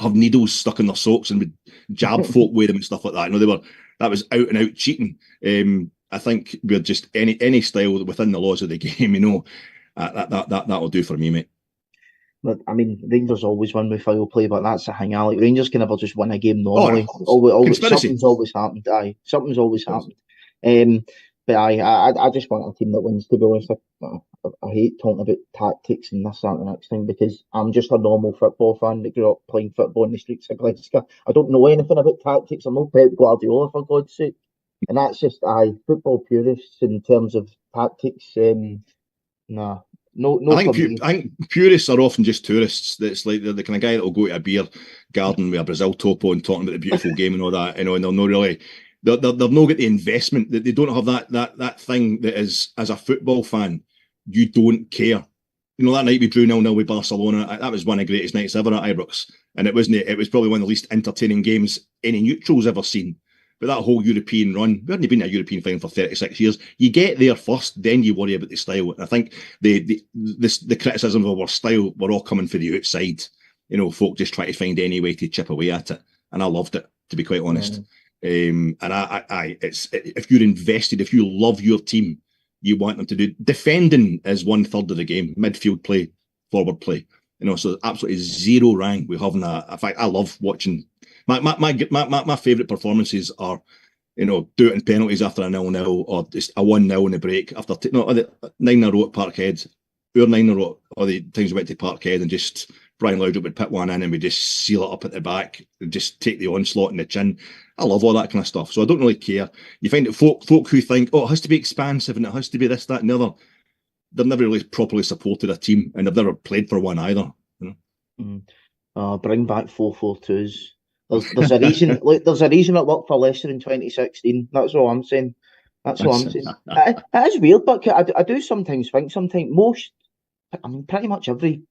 have needles stuck in their socks and would jab folk with them and stuff like that. That was out and out cheating. I think we're just any style within the laws of the game, that'll do for me, mate. But I mean, Rangers always win with foul play, but that's the thing. Rangers can never just win a game normally. Something's always happened. Something's always happened. But I just want a team that wins. To be honest, I hate talking about tactics and this, that, and the next thing, because I'm just a normal football fan that grew up playing football in the streets of Glasgow. I don't know anything about tactics. I'm no Pep Guardiola, for God's sake. And that's just football purists in terms of tactics. Nah. No, I think purists are often just tourists. That's like the kind of guy that will go to a beer garden with a Brazil topo and talking about the beautiful game and all that, and they'll not really, they've not got the investment. They don't have that thing that is, as a football fan, you don't care. That night we drew 0-0 with Barcelona, that was one of the greatest nights ever at Ibrox, and it was probably one of the least entertaining games any neutral's ever seen. But that whole European run, we hadn't been in a European final for 36 years. You get there first, then you worry about the style. And I think the criticism of our style were all coming from the outside. Folk just try to find any way to chip away at it. And I loved it, to be quite honest. And it's if you're invested, if you love your team, you want them to do. Defending is 1/3 of the game. Midfield play, forward play. So absolutely zero rank. We having in fact, I love watching. My favourite performances are, do it in penalties after a 0-0 or just a 1-0 in the break after 9 in a row at Parkhead. Our 9 in a row, or the times we went to Parkhead and just Brian Laudrup would put one in and we just seal it up at the back and just take the onslaught in the chin. I love all that kind of stuff. So I don't really care. You find that folk who think, oh, it has to be expansive and it has to be this, that, and the other, they've never really properly supported a team and they've never played for one either. Bring back 4-4-2s. There's a reason. Look, there's a reason it worked for Leicester in 2016. That's all I'm saying. That's all I'm saying. It is weird, but I do sometimes think pretty much every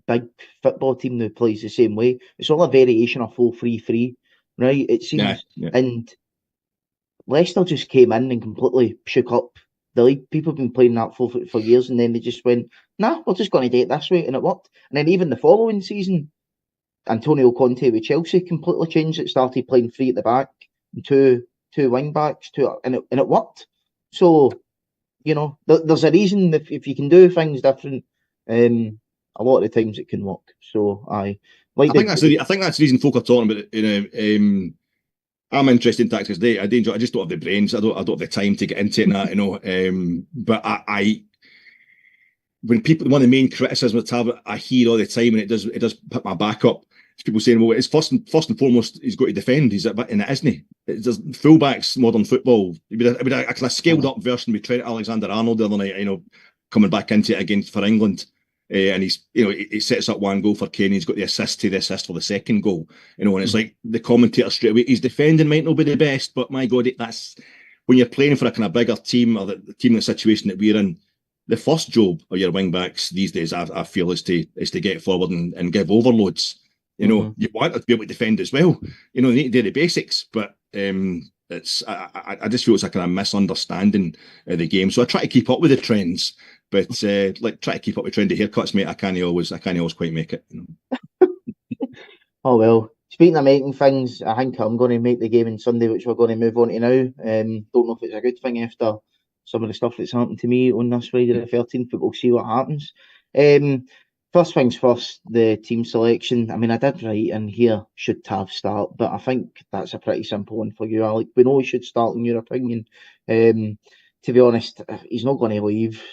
big football team now plays the same way. It's all a variation of 4-3-3, right? It seems, and Leicester just came in and completely shook up the league. People have been playing that for years, and then they just went, "Nah, we're just going to do it this way," and it worked. And then even the following season, Antonio Conte with Chelsea completely changed it. Started playing three at the back, and two wing backs, and it worked. So, there's a reason if you can do things different. A lot of the times it can work. So I think that's the reason folk are talking about it. I'm interested in tactics. I just don't have the brains. I don't have the time to get into it. But when people, one of the main criticisms of Tav I hear all the time, and it does put my back up. It's people saying, well, it's first and foremost he's got to defend. He's and it isn't he? There's fullbacks, modern football. It'd be a kind of scaled up version with Trent Alexander-Arnold the other night. Coming back into it for England. And he's, he sets up one goal for Kane. He's got the assist for the second goal. And it's like the commentator straight away. His defending might not be the best, but my God, that's when you're playing for a kind of bigger team or the team in the situation that we're in. The first job of your wing backs these days, I feel, is to get forward and give overloads. You want to be able to defend as well. You need to do the basics, but it's I just feel it's a kind of misunderstanding of the game. So I try to keep up with the trends. But try to keep up with trendy haircuts, mate. I can't always quite make it. Oh well. Speaking of making things, I think I'm going to make the game on Sunday, which we're going to move on to now. Don't know if it's a good thing after some of the stuff that's happened to me on this Friday the 13th, but we'll see what happens. First things first, the team selection. I mean, I did write in here, should Tav start, but I think that's a pretty simple one for you, Alec. We know he should start, in your opinion. To be honest, he's not going to leave,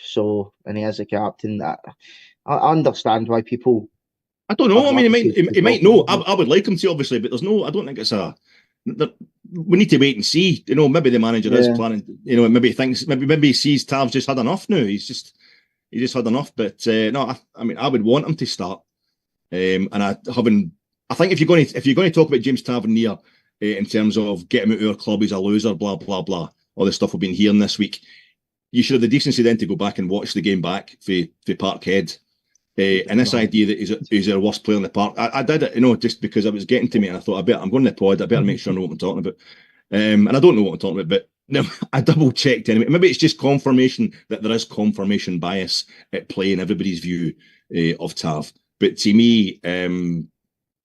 and he is a captain. I understand why people. I don't know. I mean, he might know. I would like him to, obviously, but I don't think it's we need to wait and see. Maybe the manager is planning. Maybe he thinks, maybe he sees Tav's just had enough now. He just had enough. But no, I mean, I would want him to start. And I think if you're going to talk about James Tavernier in terms of get him out of our club, he's a loser, blah blah blah. All the stuff we've been hearing this week, you should have the decency then to go back and watch the game back for Parkhead. And this idea that he's our worst player in the park, I did it, just because it was getting to me, and I thought, I'm going to the pod, I better make sure I know what I'm talking about. And I don't know what I'm talking about, but no, I double checked anyway. Maybe it's just confirmation that there is confirmation bias at play in everybody's view of Tav. But to me,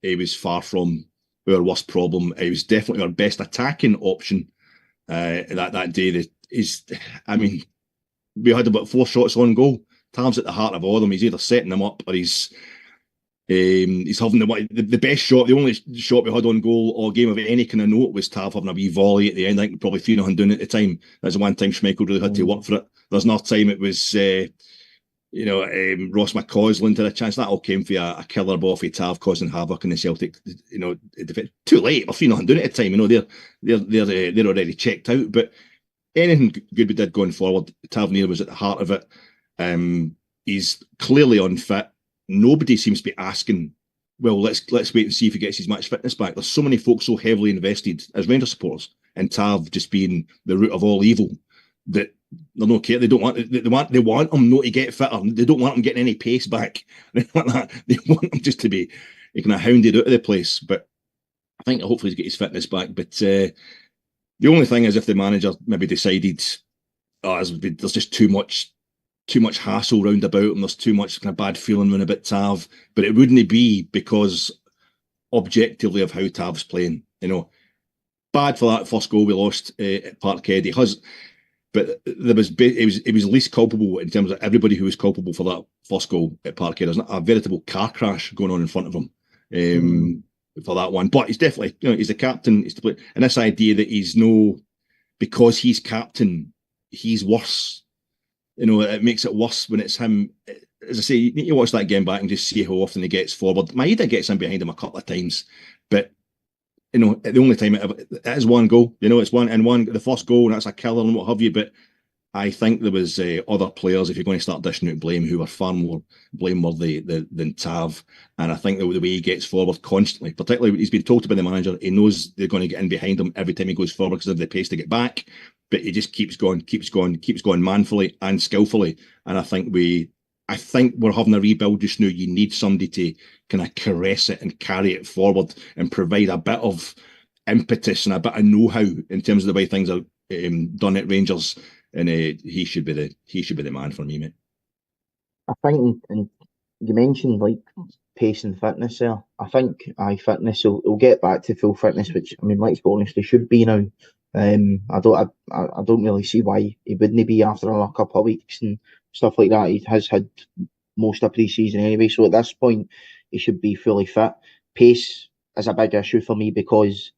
he was far from our worst problem. He was definitely our best attacking option. That day, we had about 4 shots on goal. Tav's at the heart of all of them. He's either setting them up or he's having the best shot. The only shot we had on goal all game of any kind of note was Tav having a wee volley at the end. I think probably 3-0 down at the time. That's the one time Schmeichel really had to work for it. There's another time it was Ross McCausland had a chance. That all came for a killer ball for Tav causing havoc in the Celtic. Too late. Or 3-0 down at the time. They're already checked out. But anything good we did going forward, Tavernier was at the heart of it. He's clearly unfit. Nobody seems to be asking, well, let's wait and see if he gets his match fitness back. There's so many folks so heavily invested as Rangers supporters, and Tav just being the root of all evil that they don't care. They want him not to get fitter. They don't want him getting any pace back. They want him just to be kind of hounded out of the place. But I think hopefully he's get his fitness back. But the only thing is if the manager maybe decided there's just too much hassle round about him, there's too much kind of bad feeling around about Tav, but it wouldn't be because objectively of how Tav's playing. Bad for that first goal we lost at Parkhead. But he was least culpable in terms of everybody who was culpable for that first goal at Parkhead. There's a veritable car crash going on in front of him for that one. But he's definitely, he's the captain. He's to play, and this idea that because he's captain, he's worse. It makes it worse when it's him. as I say, you need to watch that game back and just see how often he gets forward. Maeda gets in behind him a couple of times, but the only time it is one goal. It's the first goal, and that's a killer and what have you. But I think there was other players, if you're going to start dishing out blame, who were far more blameworthy than Tav. And I think the way he gets forward constantly, particularly he's been told to by the manager, he knows they're going to get in behind him every time he goes forward because of the pace to get back. But he just keeps going manfully and skillfully. And I think we're having a rebuild just now. You need somebody to kind of caress it and carry it forward and provide a bit of impetus and a bit of know-how in terms of the way things are done at Rangers. And he should be the man for me, mate. I think, and you mentioned like pace and fitness there. I think fitness will get back to full fitness, which I mean, let's be honest, he should be now. I don't really see why he wouldn't be after a couple of weeks and stuff like that. He has had most of pre-season anyway, so at this point he should be fully fit. Pace is a big issue for me because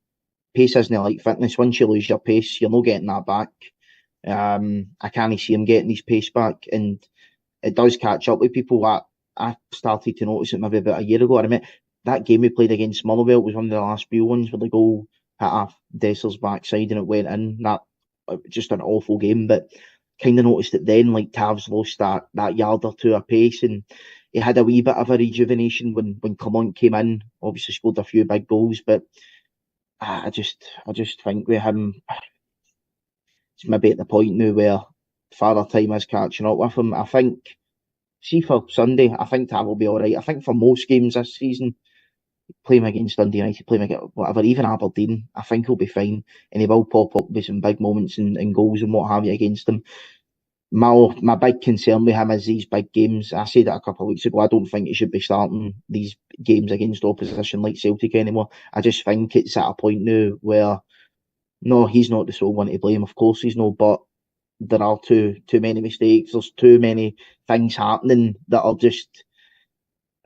pace isn't like fitness. Once you lose your pace, you're not getting that back. I can't see him getting his pace back, and it does catch up with people. I started to notice it maybe about a year ago. I remember that game we played against Motherwell was one of the last real ones where the goal hit off Dessler's backside and it went in. That just an awful game, but kind of noticed it then. Like Tav's lost that yard or two of pace, and he had a wee bit of a rejuvenation when Clement came in. Obviously scored a few big goals, but I just think with him, it's maybe at the point now where Father Time is catching up with him. I think, see for Sunday, I think Tav will be all right. I think for most games this season, play him against Dundee United, play him against whatever, even Aberdeen, I think he'll be fine. And he will pop up with some big moments and goals and what have you against them. My big concern with him is these big games. I said that a couple of weeks ago. I don't think he should be starting these games against opposition like Celtic anymore. I just think it's at a point now where, no, he's not the sole one to blame. Of course he's not, but there are too many mistakes. There's too many things happening that are just,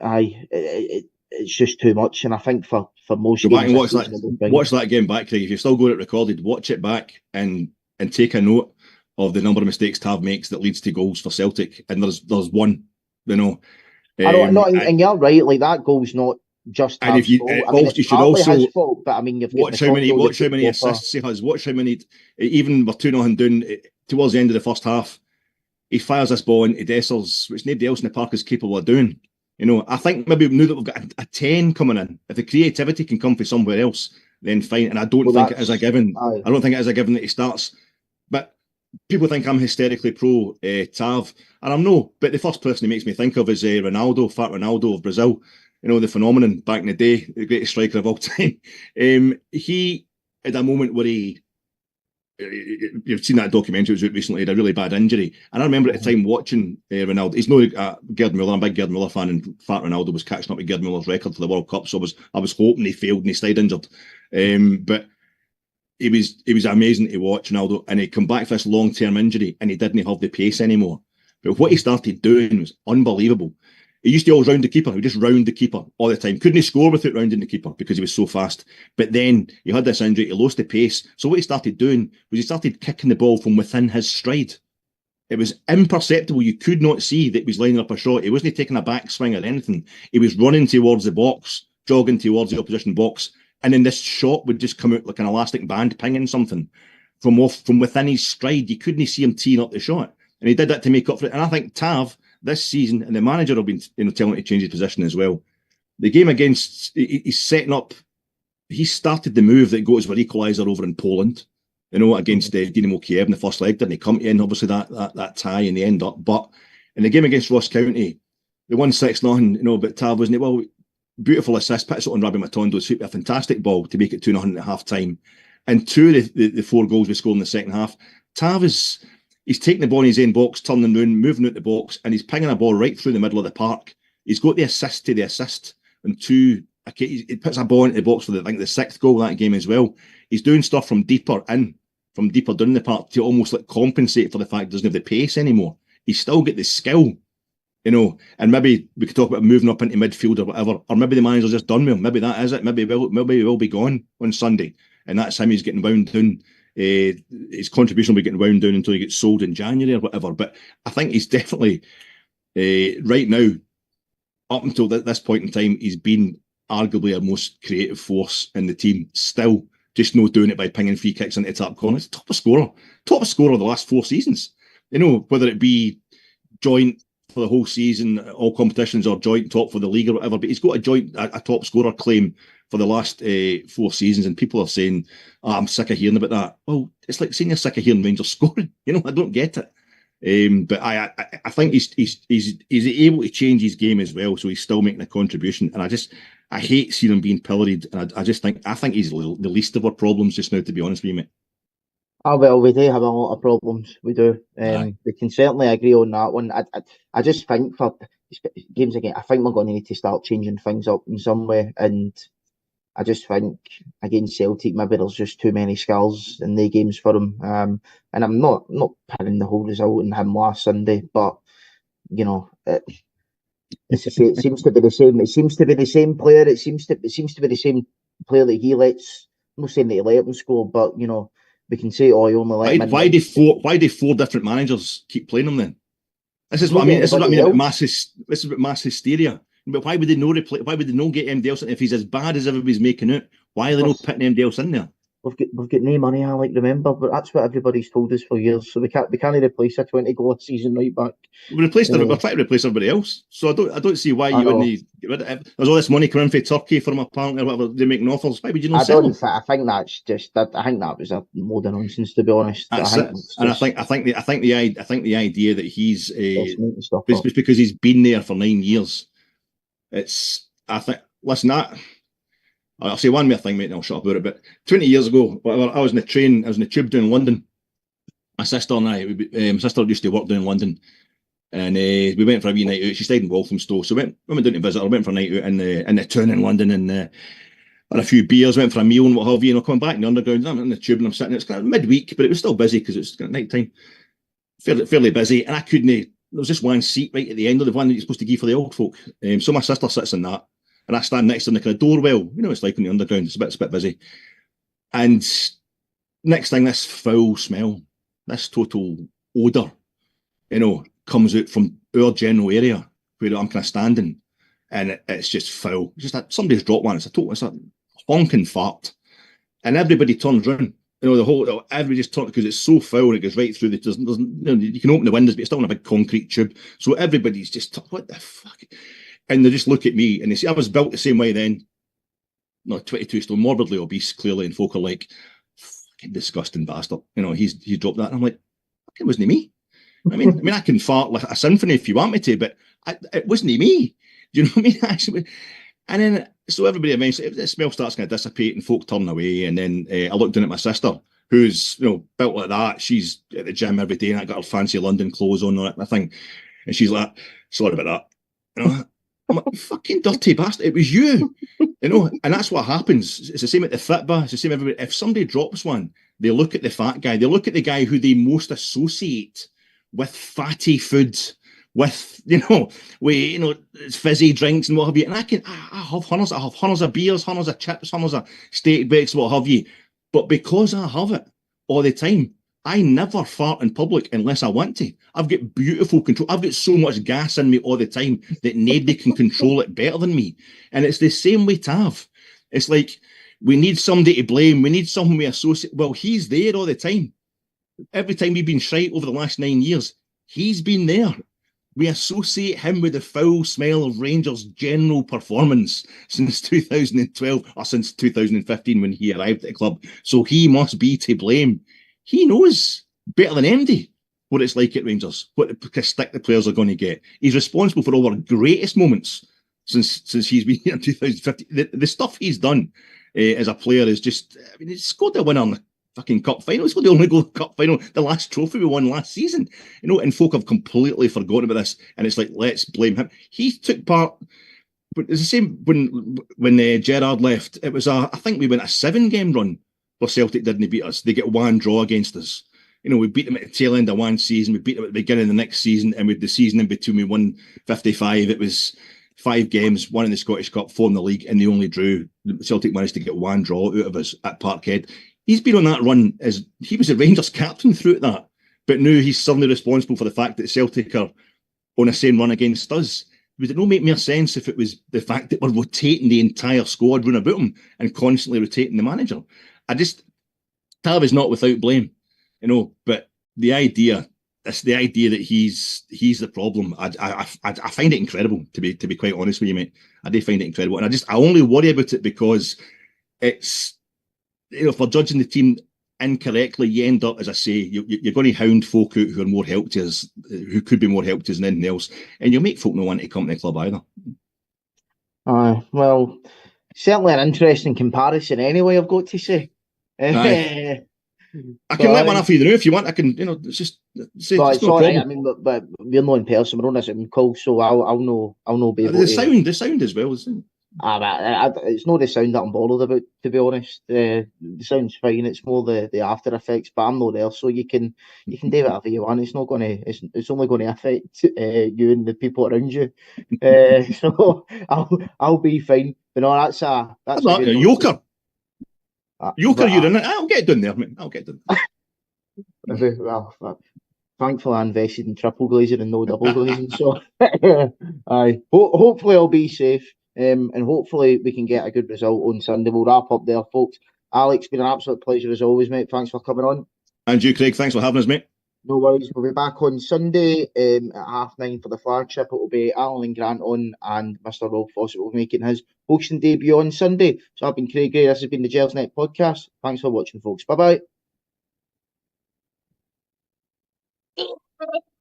it's just too much. And I think for most Go back and watch that game back, Craig. If you've still got it recorded, watch it back and take a note of the number of mistakes Tav makes that leads to goals for Celtic. And there's one, I don't know, and you're right. Like that goal's not just Tav's fault. I mean, it's partly his fault, but I mean, watch how many assists he has. Watch how many. Even we're 2-0 down towards the end of the first half. He fires this ball into Dessers, which nobody else in the park is capable of doing. I think maybe now that we've got a 10 coming in, if the creativity can come from somewhere else, then fine. And I don't think it is a given. I don't think it is a given that he starts. But people think I'm hysterically pro Tav, and I'm no. But the first person he makes me think of is Ronaldo, Fat Ronaldo of Brazil. The phenomenon back in the day, the greatest striker of all time. He had a moment where you've seen that documentary, it was out recently, had a really bad injury. And I remember at the time watching Ronaldo. He's no Gerd Muller. I'm a big Gerd Muller fan, and Fat Ronaldo was catching up with Gerd Muller's record for the World Cup. So I was hoping he failed and he stayed injured. But he was amazing to watch, Ronaldo, and he come back for this long-term injury and he didn't have the pace anymore. But what he started doing was unbelievable. He used to always round the keeper. He would just round the keeper all the time. Couldn't he score without rounding the keeper because he was so fast. But then he had this injury. He lost the pace. So what he started doing was he started kicking the ball from within his stride. It was imperceptible. You could not see that he was lining up a shot. He wasn't taking a back swing or anything. He was running towards the box, jogging towards the opposition box. And then this shot would just come out like an elastic band pinging something from within his stride. You couldn't see him teeing up the shot. And he did that to make up for it. And I think Tav, this season, and the manager have been telling him to change his position as well. The game against, he's setting up, he started the move that goes for equaliser over in Poland, against Dynamo Kiev in the first leg. Didn't he come to end, obviously, that tie in the end up. But in the game against Ross County, they won 6-0, but Tav wasn't it? Well, beautiful assist, puts it on Rabbi Matondo's feet, a fantastic ball to make it 2-0 at half time. And two of the 4 goals we scored in the second half, Tav he's taking the ball in his own box, turning around, moving out the box, and he's pinging a ball right through the middle of the park. He's got the assist to the assist. And he puts a ball into the box for the 6th goal of that game as well. He's doing stuff from deeper down the park to almost like compensate for the fact he doesn't have the pace anymore. He's still got the skill, and maybe we could talk about moving up into midfield or whatever, or maybe the manager's just done with him. Maybe that is it. Maybe he will be gone on Sunday, and that's him. He's getting wound down. His contribution will be getting wound down until he gets sold in January or whatever. But I think he's definitely Right now, up until this point in time, he's been arguably our most creative force in the team. Still, just not doing it by pinging free kicks into top corners. Top scorer of the last 4 seasons. Whether it be joint for the whole season, all competitions, or joint top for the league or whatever, but he's got a top scorer claim for the last 4 seasons, and people are saying, I'm sick of hearing about that. Well, it's like saying you're sick of hearing Rangers scoring. I don't get it. But I think he's able to change his game as well, so he's still making a contribution. And I hate seeing him being pilloried, and I think he's the least of our problems just now, to be honest with you, mate. Oh, well, we do have a lot of problems. We do. We can certainly agree on that one. I just think for games again, I think we're going to need to start changing things up in some way. And I just think against Celtic, maybe there's just too many skills in the games for him. And I'm not pinning the whole result on him last Sunday, but it seems to be the same. It seems to be the same player. It seems to be the same player that he lets. I'm not saying that he let him score, but we can say, oh, he only let him in. Why do 4 different managers keep playing him then? This is what I mean. This is what I mean about mass hysteria. But why would they not replay? Why would they not get MD else in? If he's as bad as everybody's making out, why are they not putting MD else in there? We've got no money, Alec, remember, but that's what everybody's told us for years. So we can't replace a 20-goal season right back. We're trying to replace everybody else. So I don't see why you wouldn't get rid of it. There's all this money coming from Turkey for him apparently, or whatever. They're making offers. Why would you not sell him? I think that's just. I think that was a load of nonsense, to be honest. I think the idea that he's just because he's been there for 9 years. I'll say one more thing, mate, and I'll shut up about it. But 20 years ago, whatever, I was in the tube down in London. My sister and I, my sister used to work down in London, and we went for a wee night out. She stayed in Walthamstow, so we went down to visit her. Went for a night out in the town in London, and had a few beers, went for a meal and what have you. Coming back in the underground, I'm in the tube and I'm sitting. It's kind of midweek, but it was still busy because it was kind of night time, fairly busy, and I couldn't. There was just one seat right at the end of the one that you're supposed to give for the old folk. So my sister sits in that. And I stand next to the kind of doorwell. It's like in the underground. It's a bit busy. And next thing, this foul smell, this total odour, comes out from our general area where I'm kind of standing, and it's just foul. It's just that somebody's dropped one. It's a honking fart, and everybody turns round. Everybody just turns because it's so foul and it goes right through. You can open the windows, but it's still in a big concrete tube. So everybody's just what the fuck. And they just look at me and they say, I was built the same way then. No, 22 stone, morbidly obese, clearly, and folk are like, fucking disgusting bastard. He dropped that. And I'm like, it wasn't me. I mean, I can fart like a symphony if you want me to, but it wasn't me. Do you know what I mean? Actually, and then, so everybody eventually, the smell starts kind of dissipate and folk turn away. And then I looked down at my sister, who's, built like that. She's at the gym every day and I got her fancy London clothes on and that thing. And she's like, sorry about that. I'm like, fucking dirty bastard. It was you, and that's what happens. It's the same at the Fitba. It's the same everywhere. If somebody drops one, they look at the fat guy. They look at the guy who they most associate with fatty foods, with, fizzy drinks and what have you. And I have hundreds of beers, hundreds of chips, hundreds of steak bakes, what have you. But because I have it all the time, I never fart in public unless I want to. I've got beautiful control. I've got so much gas in me all the time that nobody can control it better than me. And it's the same way Tav. It's like we need somebody to blame. We need someone we associate. Well, he's there all the time. Every time we've been shite over the last 9 years, he's been there. We associate him with the foul smell of Rangers' general performance since 2012 or since 2015 when he arrived at the club. So he must be to blame. He knows better than MD what it's like at Rangers, what the stick the players are going to get. He's responsible for all our greatest moments since he's been here in 2015. The stuff he's done as a player is just, he scored the winner in the fucking cup final. He scored the only goal in the cup final, the last trophy we won last season. And folk have completely forgotten about this. And it's like, let's blame him. He took part. But it's the same when Gerrard left. It was I think we went a 7-game run. Where Celtic didn't beat us. They get one draw against us. We beat them at the tail end of one season. We beat them at the beginning of the next season. And with the season in between, we won 55. It was 5 games, 1 in the Scottish Cup, 4 in the league, and they only drew. Celtic managed to get 1 draw out of us at Parkhead. He's been on that run as he was a Rangers captain throughout that. But now he's suddenly responsible for the fact that Celtic are on a same run against us. Would it not make more sense if it was the fact that we're rotating the entire squad round about him and constantly rotating the manager? Tav is not without blame, but the idea that he's the problem, I find it incredible, to be quite honest with you, mate. I do find it incredible. And I only worry about it because it's, if we're judging the team incorrectly, you end up, as I say, you're going to hound folk out who are more help to us, who could be more help to us than anything else, and you'll make folk not want to come to the club either. Well, certainly an interesting comparison anyway, I've got to say. I can let one off either if you want. I can, it's just it's no problem. Right. I mean, but we're not in person. We're on a Zoom call, so I'll know be able the sound as well, isn't it? It's not the sound that I'm bothered about, to be honest. The sound's fine. It's more the after effects, but I'm not there, so you can do whatever you want. It's not going to. It's only going to affect you and the people around you. So I'll be fine. But no, that's a Yoker. Yoker, you're in it. I'll get done there, mate. I'll get done. Well, thankfully I invested in triple glazing and no double glazing, so aye. Hopefully I'll be safe, and hopefully we can get a good result on Sunday. We'll wrap up there, folks. Alex, been an absolute pleasure as always, mate. Thanks for coming on. And you, Craig, thanks for having us, mate. No worries. We'll be back on Sunday at 9:30 for the flagship. It will be Alan and Grant on, and Mr. Rob Fawcett will be making his hosting debut on Sunday. So I've been Craig Gray. This has been the Gersnet Podcast. Thanks for watching, folks. Bye-bye.